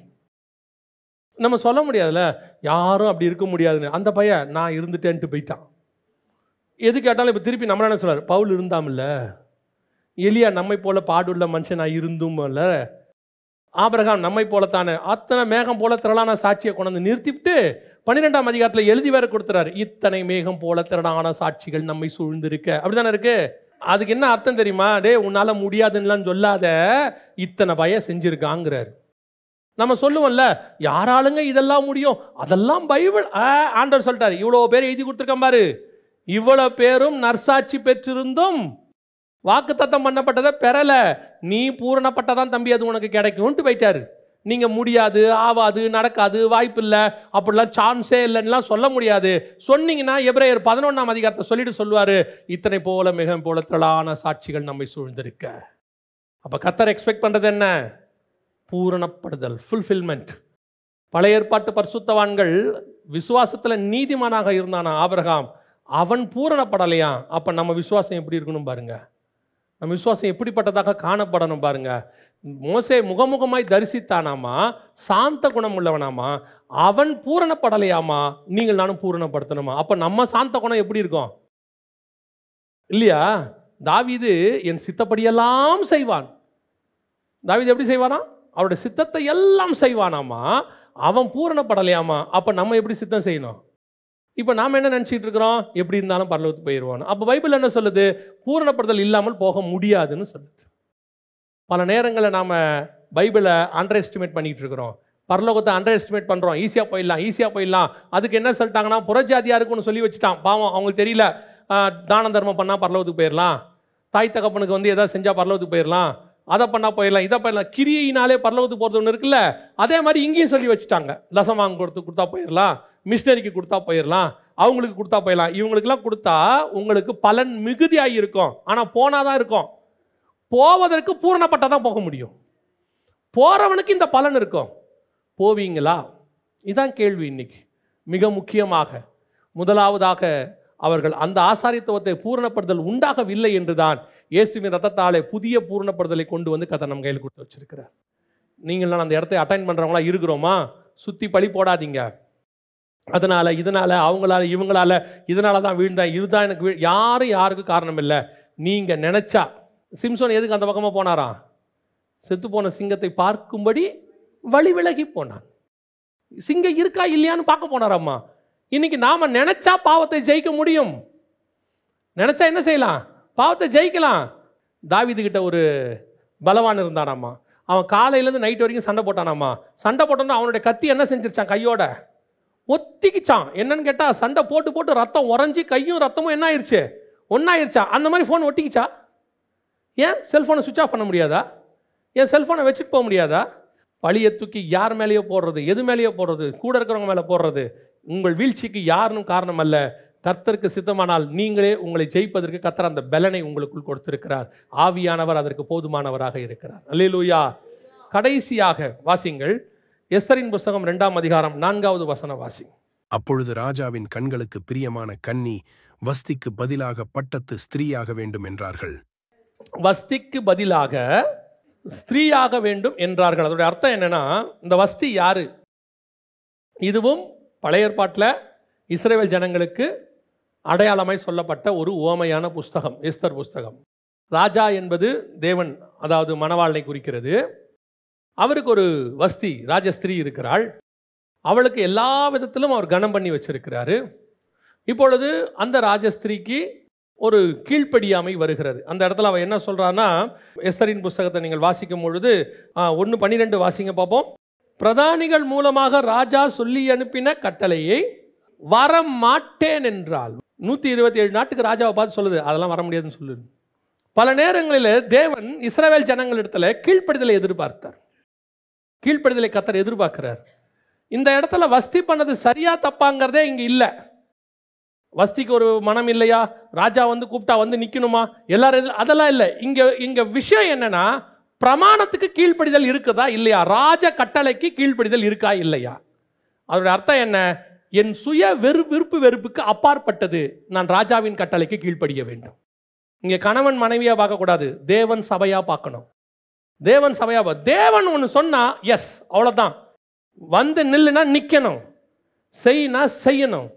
நம்ம சொல்ல முடியாதுல்ல, யாரும் அப்படி இருக்க முடியாதுன்னு. அந்த பையன் நான் இருந்துட்டேன்ட்டு போயிட்டான். எது கேட்டாலும் இப்போ திருப்பி நம்மள என்ன சொல்றாரு? பவுல் இருந்தாமில்ல, எலியா நம்மை போல பாடுள்ள மனுஷன் நான் இருந்தும் இல்ல, ஆபிரகாம் நம்மை போலத்தானே, அத்தனை மேகம் போல திரளான சாட்சியை கொண்டு வந்து நிறுத்திவிட்டு 12ஆம் அதிகாரத்தில் எழுதி வேற கொடுத்துறாரு, இத்தனை மேகம் போல திரளான சாட்சிகள் நம்மை சூழ்ந்திருக்க. அப்படித்தானே இருக்கு. அதுக்கு என்ன அர்த்தம் தெரியுமா? டே உன்னால முடியாதுன்னு சொல்லாத, இத்தனை பய செஞ்சிருக்காங்கிறாரு. நம்ம சொல்லுவோம்ல, யாராலுங்க இதெல்லாம் முடியும்? அதெல்லாம் பைபிள். ஆண்டவர் சொல்லிட்டாரு, இவ்வளவு பேர் எழுதி கொடுத்துருக்கேன் பாரு, இவ்வளவு பேரும் நற்சாட்சி பெற்றிருந்தும் வாக்குத்தத்தம் பண்ணப்பட்டதை பெறல, நீ பூரணப்பட்டதான் தம்பி, அது உனக்கு கிடைக்கும்ட்டு போயிட்டாரு. நீங்க முடியாது, ஆவாது, நடக்காது, வாய்ப்பு இல்லை, அப்படிலாம் சான்ஸே இல்லைன்னா சொல்ல முடியாது. சொன்னீங்கன்னா எபிரேயர் 11ஆம் அதிகாரத்தை சொல்லிட்டு சொல்லுவாரு, இத்தனை போல மிக போல திரளான சாட்சிகள் நம்மை சூழ்ந்திருக்க. அப்ப கர்த்தர் எக்ஸ்பெக்ட் பண்றது என்ன? பூரணப்படுதல், ஃபுல்ஃபில்மெண்ட். பழைய ஏற்பாட்டு பரிசுத்தவான்கள் விசுவாசத்துல நீதிமானாக இருந்தானா ஆபிரகாம், அவன் பூரணப்படலையா. அப்ப நம்ம விசுவாசம் எப்படி இருக்கணும் பாருங்க, நம்ம விசுவாசம் எப்படிப்பட்டதாக காணப்படணும் பாருங்க. மோசே முகமுகமாய் தரிசித்தானாமா, சாந்த குணம் உள்ளவனாமா, அவன் பூரணப்படலையாமா, நீங்கள் நானும் பூரணப்படுத்தணுமா. அப்ப நம்ம சாந்த குணம் எப்படி இருக்கும் இல்லையா? தாவீது என் சித்தப்படியெல்லாம் செய்வான். தாவீது எப்படி செய்வானா? அவருடைய சித்தத்தை எல்லாம் செய்வானாமா, அவன் பூரணப்படலையாமா. அப்ப நம்ம எப்படி சித்தம் செய்யணும்? இப்போ நாம் என்ன நினச்சிட்டு இருக்கிறோம்? எப்படி இருந்தாலும் பரலோகத்துக்கு போயிடுவோம். அப்போ பைபிள் என்ன சொல்லுது? பூரணப்படுதல் இல்லாமல் போக முடியாதுன்னு சொல்லுது. பல நேரங்களில் நாம் பைபிளை அண்டர் எஸ்டிமேட் பண்ணிகிட்டு இருக்கிறோம், பரலோகத்தை அண்டர் எஸ்டிமேட் பண்ணுறோம். ஈஸியாக போயிடலாம். அதுக்கு என்ன சொல்லிட்டாங்கன்னா, புறஜாதியாக இருக்குன்னு சொல்லி வச்சுட்டான். பாவம், அவங்களுக்கு தெரியல, தான தர்மம் பண்ணால் பரலோகத்துக்கு போயிடலாம், தாய் தகப்பனுக்கு வந்து எதாவது செஞ்சால் பரலோகத்துக்கு போயிடலாம், அதை பண்ணால் போயிடலாம், இதை பண்ணலாம். கிரியையினாலே பரலோகத்துக்கு போகிறது ஒன்று இருக்குல்ல, அதே மாதிரி இங்கேயும் சொல்லி வச்சுட்டாங்க. தசமாங்க கொடுத்தா போயிடலாம், மிஷினரிக்கு கொடுத்தா போயிடலாம், அவங்களுக்கு கொடுத்தா போயிடலாம். இவங்களுக்கெல்லாம் கொடுத்தா உங்களுக்கு பலன் மிகுதியாகி இருக்கும். ஆனால் போனாதான் இருக்கும். போவதற்கு பூரணப்பட்டாதான் போக முடியும். போறவனுக்கு இந்த பலன் இருக்கும். போவீங்களா? இதான் கேள்வி இன்னைக்கு. மிக முக்கியமாக முதலாவதாக அவர்கள் அந்த ஆசாரியத்துவத்தை பூரணப்படுதல் உண்டாகவில்லை என்றுதான் இயேசுவின் ரத்தத்தாலே புதிய பூரணப்படுதலை கொண்டு வந்து கர்த்தர் நம்ம கையில் கொடுத்து வச்சிருக்கிறார். நீங்கள் அந்த இடத்தை அட்டைன் பண்றவங்களா இருக்கிறோமா? சுத்தி பழி போடாதீங்க. அதனால இதனால அவங்களால இவங்களால இதனால தான் வீழ்ந்தேன், இதுதான் எனக்கு யாருக்கு காரணம் இல்லை. நீங்க நினைச்சா. சிம்சோன் எதுக்கு அந்த பக்கமா போனாராம்? செத்து போன சிங்கத்தை பார்க்கும்படி வழி விலகி போனான். சிங்கம் இருக்கா இல்லையான்னு பார்க்க போனாராம்மா. இன்னைக்கு நாம நினைச்சா பாவத்தை ஜெயிக்க முடியும். நினைச்சா என்ன செய்யலாம்? பாவத்தை ஜெயிக்கலாம். தாவீது கிட்ட ஒரு பலவான் இருந்தானாமா. அவன் காலையிலேருந்து நைட் வரைக்கும் சண்டை போட்டானாமா. சண்டை போட்டோன்னா அவனுடைய கத்தி என்ன செஞ்சிருச்சான்? கையோட ஒத்திக்கிச்சான். என்னன்னு கேட்டால், சண்டை போட்டு போட்டு ரத்தம் உறைஞ்சி கையும் ரத்தமும் என்ன ஆயிடுச்சு? ஒன்றாயிருச்சா. அந்த மாதிரி ஃபோன் ஒட்டிக்கிச்சா? ஏன் செல்ஃபோனை சுவிட்ச் ஆஃப் பண்ண முடியாதா? ஏன் செல்ஃபோனை வச்சுட்டு போக முடியாதா? பழியை தூக்கி யார் மேலேயோ போடுறது, எது மேலேயோ போடுறது, கூட இருக்கிறவங்க மேலே போடுறது உங்கள் வீழ்ச்சிக்கு யாரும் காரணம் அல்ல. கர்த்தருக்கு சித்தமானால் நீங்களே உங்களை ஜெயிப்பதற்கு கர்த்தர் அந்த பலனை உங்களுக்குள் கொடுத்திருக்கிறார். ஆவியானவர் அதற்கு போதுமானவராக இருக்கிறார். அல்லேலூயா. கடைசியாக வாசிங்கள், எஸ்தரின் புஸ்தகம் 2ஆம் அதிகாரம் 4வது வசனம் வாசிங்க. அப்பொழுது ராஜாவின் கண்களுக்கு பிரியமான கன்னி வஸ்திக்கு பதிலாக பட்டத்து ஸ்திரீயாக வேண்டும் என்றார்கள். வஸ்திக்கு பதிலாக ஸ்திரீயாக வேண்டும் என்றார்கள். அதோட அர்த்தம் என்னன்னா, இந்த வஸ்தி யாரு? இதுவும் பழைய ஏற்பாட்டில் இஸ்ரவேல் ஜனங்களுக்கு அடையாளமாய் சொல்லப்பட்ட ஒரு உவமையான புஸ்தகம், எஸ்தர் புஸ்தகம். ராஜா என்பது தேவன், அதாவது மணவாளனை குறிக்கிறது. அவருக்கு ஒரு வஸ்தி ராஜஸ்திரீ இருக்கிறாள். அவளுக்கு எல்லா விதத்திலும் அவர் கனம் பண்ணி வச்சிருக்கிறாரு. இப்பொழுது அந்த ராஜஸ்திரீக்கு ஒரு கீழ்ப்படியாமை வருகிறது. அந்த இடத்துல அவன் என்ன சொல்றான்னா, எஸ்தரின் புஸ்தகத்தை நீங்கள் வாசிக்கும் பொழுது 1:12 வாசிங்க பார்ப்போம். பிரதானிகள் மூலமாக ராஜா சொல்லி அனுப்பின கட்டளையை வர மாட்டேன் என்றால், 127 நாட்டுக்கு ராஜாவை பார்த்து சொல்லுது, அதெல்லாம் வர முடியாதுன்னு சொல்லுது. பல நேரங்களில் தேவன் இஸ்ரவேல் ஜனங்களிடத்துல கீழ்ப்படிதலை எதிர்பார்த்தார். கீழ்ப்படிதலை கர்த்தர் எதிர்பார்க்கிறார். இந்த இடத்துல வஸ்தி பண்ணது சரியா தப்பாங்கிறதே இங்க இல்லை. வஸ்திக்கு ஒரு மனம் இல்லையா? ராஜா வந்து கூப்பிட்டா வந்து நிக்கணுமா? எல்லாரும் அதெல்லாம் இல்லை. இங்க விஷயம் என்னன்னா, பிரமாணத்துக்கு கீழ்ப்படிதல் இருக்குதா இல்லையா? ராஜ கட்டளைக்கு கீழ்ப்படிதல் இருக்கா இல்லையா? அதோட அர்த்தம் என்ன? என் சுய விருப்பு வெறுப்புக்கு அப்பாற்பட்டது நான் ராஜாவின் கட்டளைக்கு கீழ்ப்படிய வேண்டும். இங்க கணவன் மனைவியா பார்க்கக்கூடாது, தேவன் சபையா பார்க்கணும். தேவன் சபையா தேவன் ஒன்று சொன்னா எஸ், அவ்வளோதான். வந்து நில்லுனா நிற்கணும், செய்யினா செய்யணும்,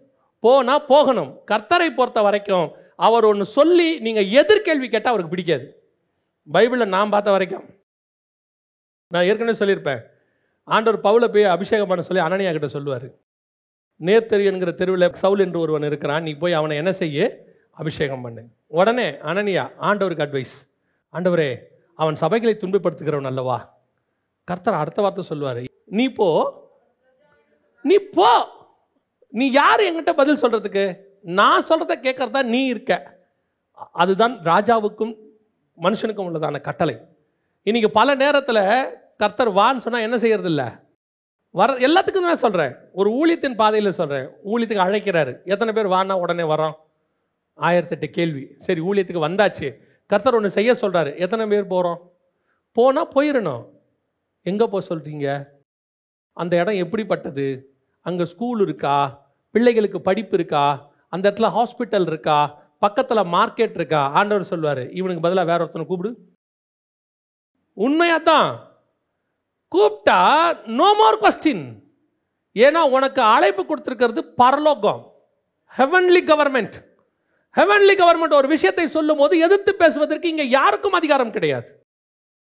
போனா போகணும். கர்த்தரை பொறுத்த வரைக்கும் அவர் ஒன்று சொல்லி நீங்க எதிர்கேள்வி கேட்டால் அவருக்கு பிடிக்காது. பைபிளில் நான் பார்த்த வரைக்கும், நான் ஏற்கனவே சொல்லியிருப்பேன், ஆண்டவர் பவுலை போய் அபிஷேகம் பண்ண சொல்லி அனனியா கிட்ட சொல்லுவார். நேர்த்தெரு என்கிற தெருவில் சவுல் என்று ஒருவன் இருக்கிறான், நீ போய் அவனை என்ன செய்ய? அபிஷேகம் பண்ணு. உடனே அனனியா ஆண்டவருக்கு அட்வைஸ், ஆண்டவரே அவன் சபைகளை துன்பப்படுத்துகிறவன் அல்லவா? கர்த்தர் அடுத்த வார்த்தை சொல்லுவார், நீ போ, நீ போ. நீ யார் என்கிட்ட பதில் சொல்றதுக்கு? நான் சொல்றத கேட்கறதா நீ இருக்க. அதுதான் ராஜாவுக்கும் மனுஷனுக்கும் உள்ளதான கட்டளை. இன்னைக்கு பல நேரத்தில் கர்த்தர் வான்னு சொன்னா என்ன செய்யறது இல்லை. எல்லாத்துக்கும் நான் சொல்றேன், ஒரு ஊழியத்தின் பாதையில் சொல்றேன். ஊழியத்துக்கு அழைக்கிறாரு, எத்தனை பேர் வானா உடனே வரோம்? 1008 கேள்வி. சரி, ஊழியத்துக்கு வந்தாச்சு, கர்த்தர் ஒன்று செய்ய சொல்றாரு, எத்தனை பேர் போறோம்? போனா போயிடணும். எங்க போய் சொல்றீங்க? அந்த இடம் எப்படிப்பட்டது? அங்கே ஸ்கூல் இருக்கா? பிள்ளைகளுக்கு படிப்பு இருக்கா? அந்த இடத்துல ஹாஸ்பிட்டல் இருக்கா? பக்கத்தில் மார்க்கெட் இருக்கா? ஆண்டவர் சொல்வார், இவனுக்கு பதிலாக வேற ஒருத்தனை கூப்பிடு. உண்மையாதான் கூப்பிட்டா நோ மோர் கொஸ்டின். ஏன்னா உனக்கு அழைப்பு கொடுத்திருக்கிறது பரலோகம், ஹெவன்லி கவர்மெண்ட். ஹெவன்லி கவர்மெண்ட் ஒரு விஷயத்தை சொல்லும் போது எதிர்த்து பேசுவதற்கு இங்க யாருக்கும் அதிகாரம் கிடையாது.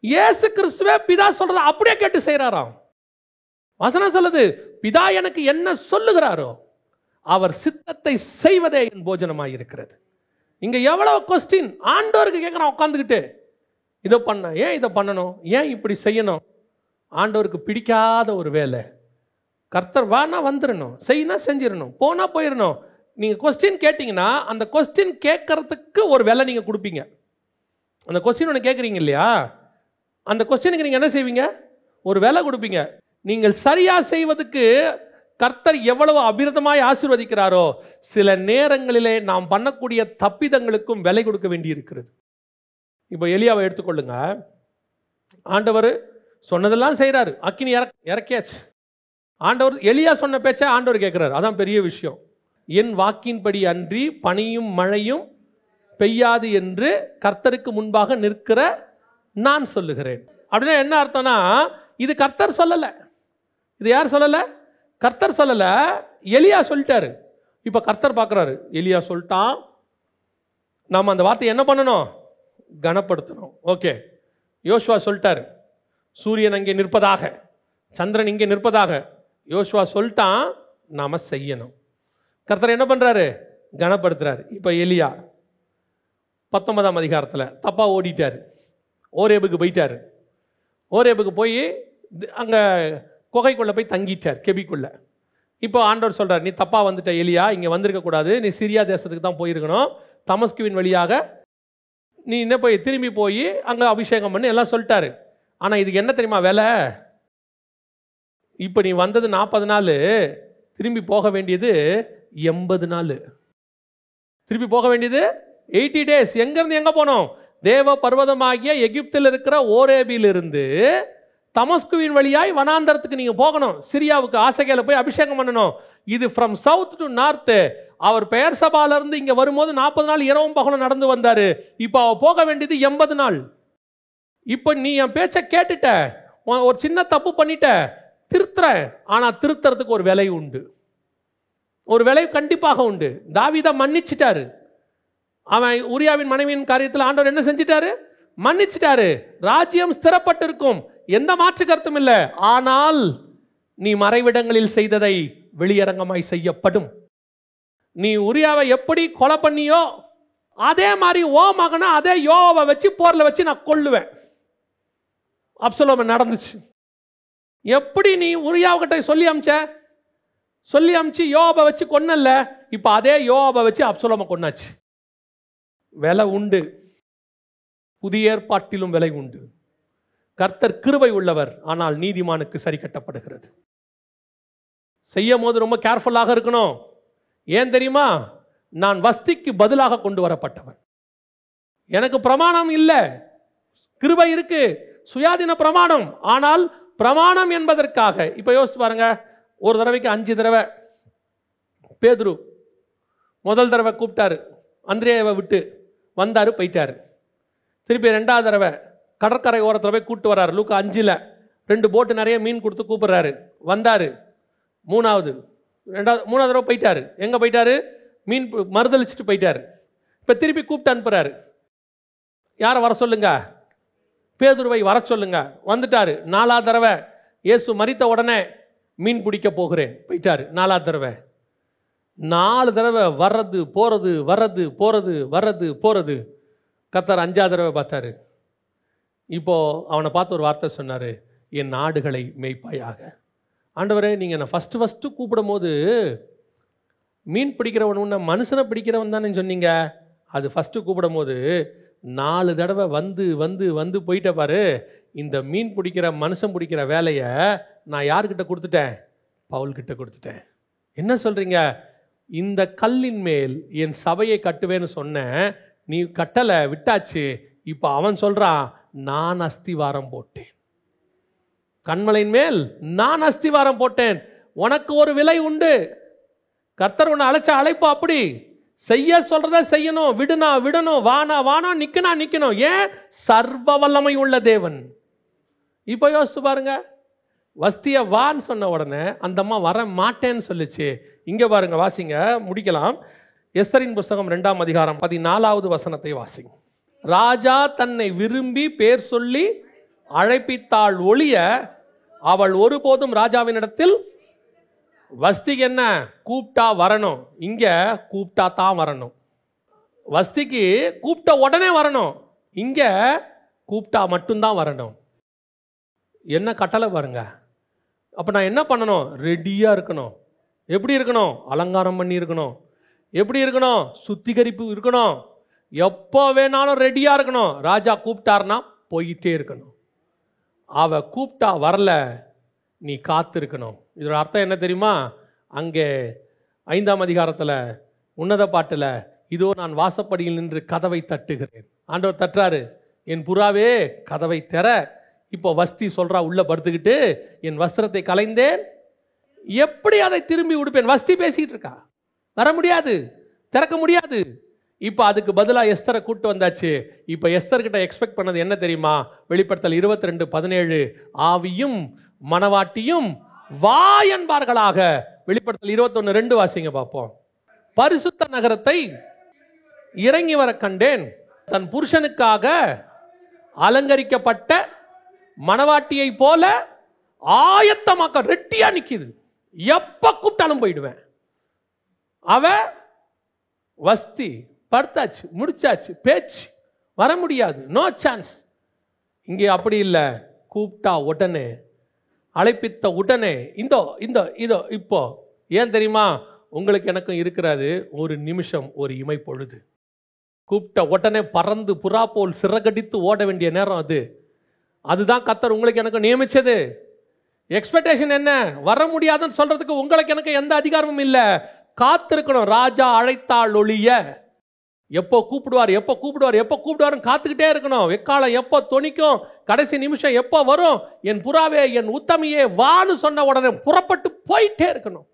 இயேசு கிறிஸ்துவே பிதா சொல்றத அப்படியே கேட்டு செய்யறாராம். வசனம் சொல்லுது, பிதா எனக்கு என்ன சொல்லுகிறாரோ அவர் சித்தத்தை செய்வதே என் போஜனமாய் இருக்கிறது. இங்க எவ்வளவு கொஸ்டின் ஆண்டவருக்கு கேட்கறான் உட்காந்துக்கிட்டு. இதை பண்ண, ஏன் இதை பண்ணணும், ஏன் இப்படி செய்யணும்? ஆண்டவருக்கு பிடிக்காத ஒரு வேலை. கர்த்தர் வானா வந்துடணும், செய்யினா செஞ்சிடணும், போனா போயிடணும். நீங்க கொஸ்டின் கேட்டீங்கன்னா அந்த கொஸ்டின் கேட்கறதுக்கு ஒரு வேலை நீங்க கொடுப்பீங்க. அந்த கொஸ்டின் ஒன்று கேட்குறீங்க இல்லையா, அந்த கொஸ்டினுக்கு நீங்க என்ன செய்வீங்க? ஒரு வேலை கொடுப்பீங்க. நீங்கள் சரியா செய்வதற்கு கர்த்தர் எவ்வளவு அபிரதமாய் ஆசீர்வதிக்கிறாரோ, சில நேரங்களிலே நாம் பண்ணக்கூடிய தப்பிதங்களுக்கும் விலை கொடுக்க வேண்டி இருக்கிறது. இப்போ எலியாவை எடுத்துக்கொள்ளுங்க. ஆண்டவர் சொன்னதெல்லாம் செய்கிறாரு, அக்கினி இறக்கியாச்சு. ஆண்டவர் எலியா சொன்ன பேச்சை ஆண்டவர் கேட்கிறார். அதான் பெரிய விஷயம். என் வாக்கின்படி அன்றி பனியும் மழையும் பெய்யாது என்று கர்த்தருக்கு முன்பாக நிற்கிற நான் சொல்லுகிறேன். அப்படின்னா என்ன அர்த்தம்னா, இது கர்த்தர் சொல்லல. இது யார் சொல்லல? கர்த்தர் சொல்லல, எலியா சொல்லிட்டாரு. இப்ப கர்த்தர் பார்க்கிறாரு, எலியா சொல்லிட்டான், நாம அந்த வார்த்தையை என்ன பண்ணணும்? கனப்படுத்தணும். ஓகே, யோசுவா சொல்லிட்டாரு, சூரியன் அங்கே நிற்பதாக, சந்திரன் இங்கே நிற்பதாக. யோசுவா சொல்லிட்டான், நாம செய்யணும். கர்த்தர் என்ன பண்றாரு? கனப்படுத்துறாரு. இப்போ எலியா 19ஆம் அதிகாரத்தில் தப்பா ஓடிட்டார். ஓரேபுக்கு போயிட்டார். ஓரேபுக்கு போய் அங்கே குகைக்குள்ளே போய் தங்கிட்டார், கெபிக்குள்ளே. இப்போ ஆண்டவர் சொல்கிறார், நீ தப்பாக வந்துட்ட எலியா, இங்கே வந்திருக்கக்கூடாது, நீ சிரியா தேசத்துக்கு தான் போயிருக்கணும், தமஸ்குவின் வழியாக நீ என்ன போய் திரும்பி போய் அங்கே அபிஷேகம் பண்ணி எல்லாம் சொல்லிட்டாரு. ஆனால் இதுக்கு என்ன தெரியுமா வேலை? இப்போ நீ வந்தது 40 நாள், திரும்பி போக வேண்டியது 80 நாள். திருப்பி போக வேண்டியது 80 days. எங்கேருந்து எங்கே போனோம்? தேவ பர்வதமாகிய எகிப்தில் இருக்கிற ஓரேபிலிருந்து தமஸ்குவின் வழியாய் வனாந்தரத்துக்கு நீங்கள் போகணும். சிரியாவுக்கு ஆசகேல போய் அபிஷேகம் பண்ணணும். இது ஃப்ரம் சவுத் டு நார்த்து. அவர் பெயர் சபாலிருந்து இங்கே வரும்போது 40 நாள் இரவும் பகலும் நடந்து வந்தார். இப்போ அவர் போக வேண்டியது 80 நாள். இப்போ நீ என் பேச்சை கேட்டுட்ட, ஒரு சின்ன தப்பு பண்ணிட்ட, திருத்துற. ஆனால் திருத்துறதுக்கு ஒரு விலை உண்டு, ஒரு விலை கண்டிப்பாக உண்டு. தாவீதை மன்னிச்சிட்டாரு. அவன் உரியாவின் மனைவியின் காரியத்தில் ஆண்டவர் என்ன செஞ்சிட்டாரு? மன்னிச்சிட்டாரு. ராஜ்யம் ஸ்திரப்பட்டிருக்கும், எந்த மாற்று கருத்தும் இல்லை. ஆனால் நீ மறைவிடங்களில் செய்ததை வெளியரங்கமாய் செய்யப்படும். நீ உரியாவை எப்படி கொலை பண்ணியோ அதே மாதிரி ஓ மகனை அதே யோவாவை வச்சு போர்ல வச்சு நான் கொல்லுவேன். அப்சலோம் நடந்துச்சு. எப்படி நீ உரியாவுக்கிட்ட சொல்லி அமிச்சு யோவாவை வச்சு கொன்னல்ல, இப்போ அதே யோவாவை வச்சு அப்சலோமை கொன்னாச்சு. விலை உண்டு, புதிய ஏற்பாட்டிலும் விலை உண்டு. கர்த்தர் கிருபை உள்ளவர், ஆனால் நீதிமானுக்கு சரி கட்டப்படுகிறது. செய்யும் போது ரொம்ப கேர்ஃபுல்லாக இருக்கணும். ஏன் தெரியுமா? நான் வஸ்திக்கு பதிலாக கொண்டு வரப்பட்டவன். எனக்கு பிரமாணம் இல்லை, கிருபை இருக்கு, சுயாதீன பிரமாணம். ஆனால் பிரமாணம் என்பதற்காக இப்ப யோசிச்சு பாருங்க. ஒரு தடவைக்கு 5 தடவை பேதுரு முதல் தடவை கூப்பிட்டாரு, அந்திரேயாவை விட்டு வந்தாரு, போயிட்டாரு. திருப்பி 2வது தடவை கடற்கரை ஓரத்தில் போய் கூப்பிட்டு வர்றாரு. லூக்கா 5ல் 2 போட்டு நிறைய மீன் கொடுத்து கூப்பிடுறாரு, வந்தாரு. 3வது தடவை போயிட்டாரு. எங்க போயிட்டாரு? மீன் மறுதளிச்சுட்டு போயிட்டாரு. இப்ப திருப்பி கூப்பிட்டு அனுப்புறாரு. யாரை வர சொல்லுங்க? பேதுருவை வர சொல்லுங்க. வந்துட்டாரு. 4வது தடவை இயேசு மரித்த உடனே மீன் பிடிக்க போகிறேன், போயிட்டாரு. 4வது தடவை. 4 தடவை வர்றது போறது வர்றது போறது வர்றது போறது. கர்த்தர் 5வது தடவை பார்த்தாரு. இப்போ அவனை பார்த்து ஒரு வார்த்தை சொன்னாரு, என் நாடுகளை மேய்ப்பாயாக. ஆண்டவரே, நீங்க என்ன ஃபர்ஸ்ட் கூப்பிடும் போது மீன் பிடிக்கிறவன் உன்ன மனுஷனை பிடிக்கிறவன் தானே சொன்னீங்க. அது ஃபர்ஸ்ட் கூப்பிடும் போது 4 தடவை வந்து வந்து வந்து போயிட்ட பாரு. இந்த மீன் பிடிக்கிற மனுஷன் பிடிக்கிற வேலையை நான் யாருக்கிட்ட கொடுத்துட்டேன்? பவுல்கிட்ட கொடுத்துட்டேன். என்ன சொல்றீங்க? இந்த கல்லின் மேல் என் சபையை கட்டுவேன்னு சொன்னேன், நீ கட்டலை, விட்டாச்சு. இப்போ அவன் சொல்றான், நான் அஸ்திவாரம் போட்டேன், கண்மலையின் மேல் நான் அஸ்திவாரம் போட்டேன். உனக்கு ஒரு விலை உண்டு. கர்த்தர் உன்னை அழைச்ச அழைப்பு அப்படி. செய்ய சொல்றத செய்யணும், விடுனா விடணும், வானா வானா, நிக்கனா நிக்கணும். ஏன்? சர்வ வல்லமை உள்ள தேவன். இப்போ யோசிச்சு பாருங்க. வஸ்திய வான்னு சொன்ன உடனே அந்த அம்மா வர மாட்டேன்னு சொல்லிச்சு. இங்க பாருங்க, வாசிங்க, முடிக்கலாம். எஸ்தரின் புஸ்தகம் 2ஆம் அதிகாரம் 14வது வசனத்தை வாசிங்க. ராஜா தன்னை விரும்பி பேர் சொல்லி அழைப்பித்தாள் ஒழிய அவள் ஒருபோதும் ராஜாவினிடத்தில். வஸ்திக்கு என்ன? கூப்பிட்டா வரணும். இங்க கூப்பிட்டா தான் வரணும். வஸ்திக்கு கூப்பிட்ட உடனே வரணும், இங்க கூப்பிட்டா மட்டும்தான் வரணும். என்ன கட்டளை பாருங்க. அப்ப நான் என்ன பண்ணணும்? ரெடியா இருக்கணும். எப்படி இருக்கணும்? அலங்காரம் பண்ணி இருக்கணும். எப்படி இருக்கணும்? சுத்திகரிப்பு இருக்கணும். எப்போ வேணாலும் ரெடியா இருக்கணும். ராஜா கூப்பிட்டார்னா போயிட்டே இருக்கணும். அவ கூப்பிட்டா வரல, நீ காத்து இருக்கணும். இதோட அர்த்தம் என்ன தெரியுமா? அங்கே 5ஆம் அதிகாரத்தில் உன்னத பாட்டில், இதோ நான் வாசப்படியில் நின்று கதவை தட்டுகிறேன். ஆண்டவர் தட்டுறாரு, என் புறாவே கதவை திற. இப்போ வஸ்தி சொல்றா, உள்ள படுத்துக்கிட்டு, என் வஸ்திரத்தை கலைந்தேன், எப்படி அதை திரும்பி உடுப்பேன்? வஸ்தி பேசிக்கிட்டு இருக்கா, வர முடியாது, திறக்க முடியாது. இப்போ அதுக்கு பதிலாக எஸ்தரை கூட்டு வந்தாச்சு. இப்போ எஸ்தர் கிட்ட எக்ஸ்பெக்ட் பண்ணது என்ன தெரியுமா? வெளிப்படுத்தல் 22:17, ஆவியும் மனவாட்டியும் வா என்பார்களாக. வெளிப்படுத்தல் 21:2 வாசிங்க பார்ப்போம். பரிசுத்த நகரத்தை இறங்கி வர கண்டேன், தன் புருஷனுக்காக அலங்கரிக்கப்பட்ட மனவாட்டியை போல ஆயத்தமாக்க ரெட்டியா நிக்குது. எப்ப கூப்பிட்டாலும் போயிடுவேன். அவ வஸ்தி, படுத்தாச்சு, முடிச்சாச்சு, பேச்சு வர முடியாது, நோ சான்ஸ். இங்கே அப்படி இல்லை. கூப்பிட்டா உடனே, அழைப்பித்த உடனே, இதோ இப்போ. ஏன் தெரியுமா? உங்களுக்கு எனக்கும் இருக்கிறது ஒரு நிமிஷம், ஒரு இமை பொழுது. கூப்பிட்ட உடனே பறந்து புறா போல் சிறகடித்து ஓட வேண்டிய நேரம் அது. அதுதான் கர்த்தர் உங்களுக்கு எனக்கு நியமிச்சது. எக்ஸ்பெக்டேஷன் என்ன? வர முடியாதுன்னு சொல்றதுக்கு உங்களுக்கு எனக்கு எந்த அதிகாரமும் இல்லை. காத்திருக்கணும். ராஜா அழைத்தால் ஒழிய, எப்போ கூப்பிடுவார் எப்போ கூப்பிடுவார் எப்போ கூப்பிடுவாருன்னு காத்துக்கிட்டே இருக்கணும். எக்காலம் எப்போ தொனிக்கும், கடைசி நிமிஷம் எப்போ வரும், என் புறாவே என் உத்தமியே வான்னு சொன்ன உடனே புறப்பட்டு போயிட்டே இருக்கணும்.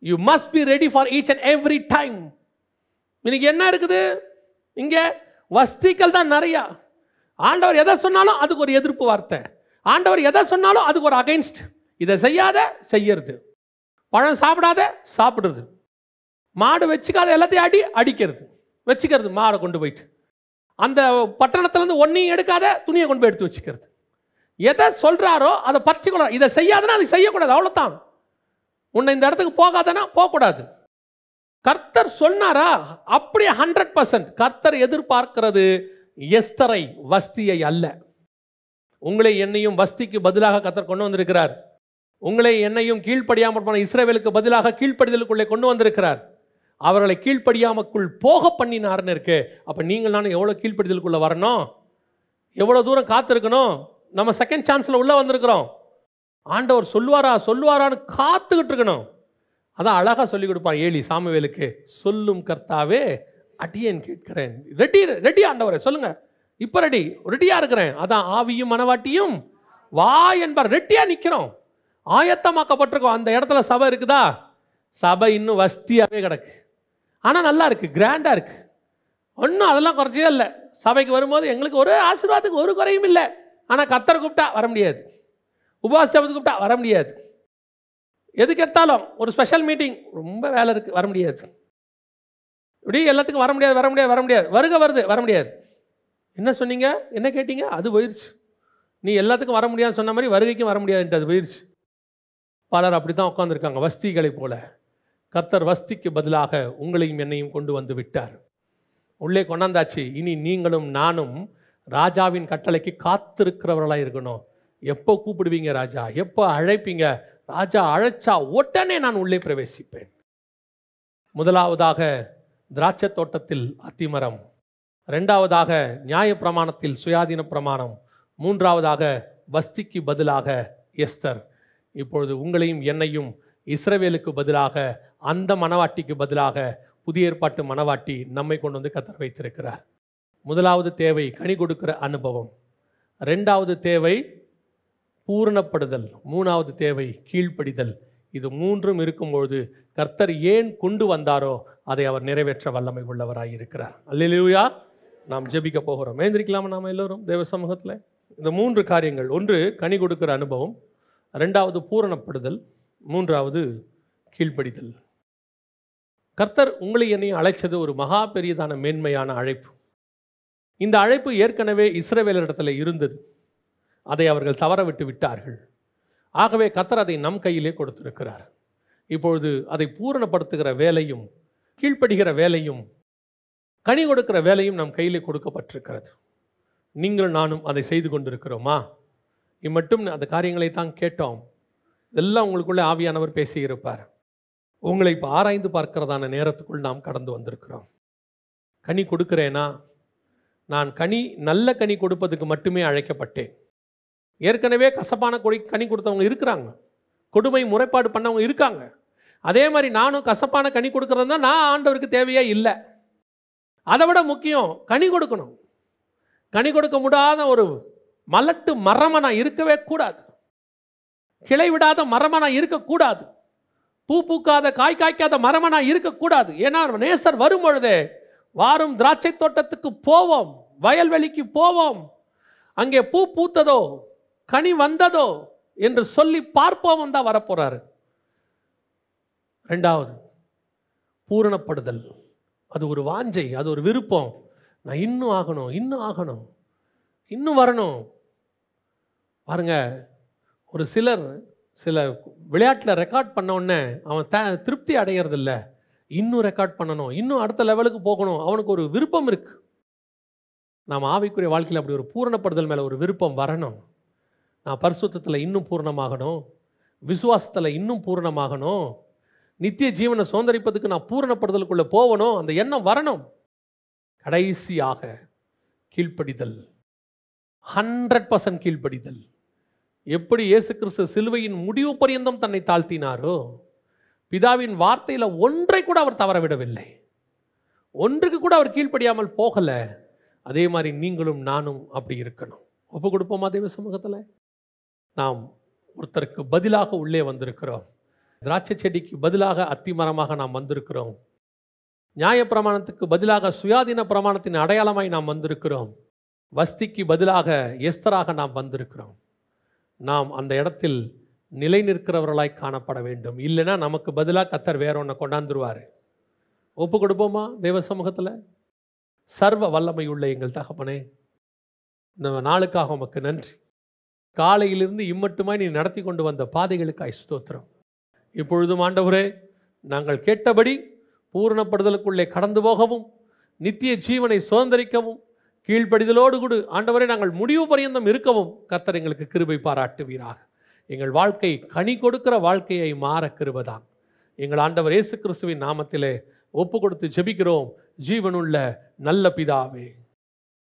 You must be ready for each and every time. இன்னைக்கு என்ன இருக்குது? இங்கே வஸ்திகள் தான் நிறையா. ஆண்டவர் எதை சொன்னாலும் அதுக்கு ஒரு எதிர்ப்பு வார்த்தை. ஆண்டவர் எதை சொன்னாலும் அதுக்கு ஒரு அகைன்ஸ்ட். இதை செய்யாத செய்யறது, பழம் சாப்பிடாத சாப்பிடுறது, மாடு வச்சுக்காத எல்லாத்தையும் அடிக்கிறது, வச்சுக்கிறது மாடை கொண்டு போயிட்டு, அந்த பட்டணத்திலேருந்து ஒன்றையும் எடுக்காத துணியை கொண்டு போய் எடுத்து வச்சுக்கிறது. எதை சொல்றாரோ அதை பற்றிக்கொள்ள. இதை செய்யாதனா அதை செய்யக்கூடாது, அவ்வளோதான். உன்னை இந்த இடத்துக்கு போகாதனா போகக்கூடாது. கர்த்தர் சொன்னாரா? அப்படியே 100%. கர்த்தர் எதிர்பார்க்கிறது எஸ்தரை, வஸ்தியை அல்ல. உங்களை என்னையும் வஸ்திக்கு பதிலாக கர்த்தர் கொண்டு வந்திருக்கிறார். உங்களை என்னையும் கீழ்ப்படியாமல் போன இஸ்ரவேலுக்கு பதிலாக கீழ்ப்படிதலுக்குள்ளே கொண்டு வந்திருக்கிறார். அவர்களை கீழ்ப்படியாமக்குள் போக பண்ணினார்னு இருக்கு. அப்ப நீங்கள் நானும் எவ்வளவு கீழ்ப்படிதலுக்குள்ள வரணும், எவ்வளவு தூரம் காத்திருக்கணும். நம்ம செகண்ட் சான்ஸ்ல உள்ள வந்திருக்கிறோம். ஆண்டவர் சொல்லுவாரான்னு காத்துக்கிட்டு இருக்கணும். அதான் அழகா சொல்லி கொடுப்பான் ஏலி சாமுவேலுக்கு. சொல்லும் கர்த்தாவே அடியேன் கேட்கிறேன். ரெடி ஆண்டவரே சொல்லுங்க, இப்ப ரெடியா இருக்கிறேன். அதான் ஆவியும் மனவாட்டியும் வா என்பார். ரெட்டியா நிக்கிறோம், ஆயத்தமாக்கப்பட்டிருக்கோம். அந்த இடத்துல சபை இருக்குதா? சபை இன்னும் வஸ்தியாவே கிடக்கு. ஆனா நல்லா இருக்கு, கிராண்டா இருக்கு. ஒன்றும் அதெல்லாம் குறைச்சே இல்லை. சபைக்கு வரும்போது எங்களுக்கு ஒரு ஆசீர்வாதத்துக்கு ஒரு குறையும் இல்லை. ஆனா கர்த்தரை கூப்பிட்டா வர முடியாது, உபவாசத்துக்கு கூப்பிட்டா வர முடியாது, எதுக்கு எடுத்தாலும் ஒரு ஸ்பெஷல் மீட்டிங் ரொம்ப வேலை இருக்கு வர முடியாது, இப்படி எல்லாத்துக்கும் வர முடியாது. வருகை வருது வர முடியாது. என்ன சொன்னீங்க, என்ன கேட்டீங்க, அது போயிடுச்சு. நீ எல்லாத்துக்கும் வர முடியாதுன்னு சொன்ன மாதிரி வருகைக்கும் வர முடியாதுன்ட்டு அது போயிடுச்சு. பலர் அப்படி தான் உட்காந்துருக்காங்க வஸ்திகளை போல. கர்த்தர் வஸ்திக்கு பதிலாக உங்களையும் என்னையும் கொண்டு வந்து விட்டார். உள்ளே கொண்டாந்தாச்சு. இனி நீங்களும் நானும் ராஜாவின் கட்டளைக்கு காத்திருக்கிறவர்களாக இருக்கணும். எப்போ கூப்பிடுவீங்க ராஜா, எப்போ அழைப்பீங்க ராஜா, அழைச்சா உடனே நான் உள்ளே பிரவேசிப்பேன். முதலாவதாக திராட்சை தோட்டத்தில் அத்திமரம், இரண்டாவதாக நியாய பிரமாணத்தில் சுயாதீன பிரமாணம், மூன்றாவதாக வஸ்திக்கு பதிலாக எஸ்தர். இப்பொழுது உங்களையும் என்னையும் இஸ்ரவேலுக்கு பதிலாக, அந்த மணவாட்டிக்கு பதிலாக புதிய ஏற்பாட்டு மணவாட்டி நம்மை கொண்டு வந்து கர்த்தர் வைத்திருக்கிறார். முதலாவது தேவை கனி கொடுக்கிற அனுபவம், இரண்டாவது தேவை பூரணப்படுதல், மூணாவது தேவை கீழ்ப்படிதல். இது மூன்றும் இருக்கும்பொழுது கர்த்தர் ஏன் கொண்டு வந்தாரோ அதை அவர் நிறைவேற்ற வல்லமை உள்ளவராய் இருக்கிறார். அல்லேலூயா. நாம் ஜெபிக்க போகிறோம். எழுந்திருக்கலாமா நாம் எல்லோரும் தேவ சமூகத்தில்? இந்த மூன்று காரியங்கள், ஒன்று கனி கொடுக்கிற அனுபவம், இரண்டாவது பூரணப்படுதல், மூன்றாவது கீழ்ப்படிதல். கர்த்தர் உங்களை என்னையும் அழைச்சது ஒரு மகா பெரியதான மேன்மையான அழைப்பு. இந்த அழைப்பு ஏற்கனவே இஸ்ரவேலரிடத்தில் இருந்தது. அதை அவர்கள் தவற விட்டு விட்டார்கள். ஆகவே கர்த்தர் அதை நம் கையிலே கொடுத்திருக்கிறார். இப்பொழுது அதை பூரணப்படுத்துகிற வேலையும் கீழ்ப்படுகிற வேலையும் கனி கொடுக்கிற வேலையும் நம் கையிலே கொடுக்கப்பட்டிருக்கிறது. நீங்கள் நானும் அதை செய்து கொண்டிருக்கிறோமா? இம்மட்டும் அந்த காரியங்களை தான் கேட்டோம். இதெல்லாம் உங்களுக்குள்ளே ஆவியானவர் பேசியிருப்பார். உங்களை இப்போ ஆராய்ந்து பார்க்கிறதான நேரத்துக்குள் நாம் கடந்து வந்திருக்கிறோம். கனி கொடுக்கிறேனா? நான் நல்ல கனி கொடுப்பதுக்கு மட்டுமே அழைக்கப்பட்டேன். ஏற்கனவே கசப்பான கனி கொடுத்தவங்க இருக்கிறாங்க, கொடுமை முறைப்பாடு பண்ணவங்க இருக்காங்க. அதே மாதிரி நானும் கசப்பான கனி கொடுக்கறது தான் நான் ஆண்டவருக்கு தேவையே இல்லை. அதை விட முக்கியம் கனி கொடுக்கணும். கனி கொடுக்க முடியாத ஒரு மலட்டு மரமா நான் இருக்கவே கூடாது. கிளை விடாத மரமா நான் இருக்கக்கூடாது. பூ பூக்காத காய் காய்க்காத மரமா நான் இருக்கக்கூடாது. ஏன்னா நேசர் வரும் பொழுதே வாரும் திராட்சை தோட்டத்துக்கு போவோம், வயல்வெளிக்கு போவோம், அங்கே பூ பூத்ததோ கனி வந்ததோ என்று சொல்லி பார்ப்போம் தான் வரப்போறாரு. இரண்டாவது பூரணப்படுதல். அது ஒரு வாஞ்சை, அது ஒரு விருப்பம். நான் இன்னும் ஆகணும், இன்னும் வரணும். பாருங்க, ஒரு சில விளையாட்டில் ரெக்கார்ட் பண்ண உடனே அவன் திருப்தி அடைகிறது இல்லை. இன்னும் ரெக்கார்ட் பண்ணணும், இன்னும் அடுத்த லெவலுக்கு போகணும். அவனுக்கு ஒரு விருப்பம் இருக்கு. நாம் ஆவிக்குரிய வாழ்க்கையில் அப்படி ஒரு பூரணப்படுதல் மேலே ஒரு விருப்பம் வரணும். நான் பரிசுத்தத்தில் இன்னும் பூரணமாகணும், விசுவாசத்தில் இன்னும் பூரணமாகணும், நித்திய ஜீவனை சுதந்தரிப்பதுக்கு நான் பூரணப்படுதலுக்குள்ளே போகணும். அந்த எண்ணம் வரணும். கடைசியாக கீழ்ப்படிதல், 100% கீழ்ப்படிதல். எப்படி இயேசு கிறிஸ்து சிலுவையின் முடிவு பரியந்தம் தன்னை தாழ்த்தினாரோ, பிதாவின் வார்த்தையில் ஒன்றை கூட அவர் தவற விடவில்லை, ஒன்றுக்கு கூட அவர் கீழ்ப்படியாமல் போகலை. அதே மாதிரி நீங்களும் நானும் அப்படி இருக்கணும். ஒப்பு கொடுப்போமா தேவ சமூகத்தில்? நாம் ஒருத்தருக்கு பதிலாக உள்ளே வந்திருக்கிறோம். திராட்சை செடிக்கு பதிலாக அத்திமரமாக நாம் வந்திருக்கிறோம். நியாயப்பிரமாணத்துக்கு பதிலாக சுயாதீன பிரமாணத்தின் அடையாளமாய் நாம் வந்திருக்கிறோம். வஸ்திக்கு பதிலாக எஸ்தராக நாம் வந்திருக்கிறோம். நாம் அந்த இடத்தில் நிலை நிற்கிறவர்களாய் காணப்பட வேண்டும். இல்லைன்னா நமக்கு பதிலாக கர்த்தர் வேற ஒன்றை கொண்டாந்துருவார். ஒப்பு கொடுப்போமா தேவ சமூகத்தில்? சர்வ வல்லமை உள்ள எங்கள் தகப்பனே, இந்த நாளுக்காக உமக்கு நன்றி. காலையிலிருந்து இம்மட்டுமாய் நீ நடத்தி கொண்டு வந்த பாதைகளுக்காய் ஸ்தோத்திரம். இப்பொழுதும் ஆண்டவரே, நாங்கள் கேட்டபடி பூரணப்படுதலுக்குள்ளே கடந்து போகவும் நித்திய ஜீவனை சுதந்தரிக்கவும் கீழ்ப்படிதலோடு கூட ஆண்டவரே நாங்கள் முடிவு பரியந்தம் இருக்கவும் கர்த்தர் எங்களுக்கு கிருபை பாராட்டுவீராக. எங்கள் வாழ்க்கை கனி கொடுக்கிற வாழ்க்கையை மாற கிருபைதான். எங்கள் ஆண்டவர் இயேசு கிறிஸ்துவின் நாமத்திலே ஒப்பு கொடுத்து ஜெபிக்கிறோம் ஜீவனுள்ள நல்ல பிதாவே.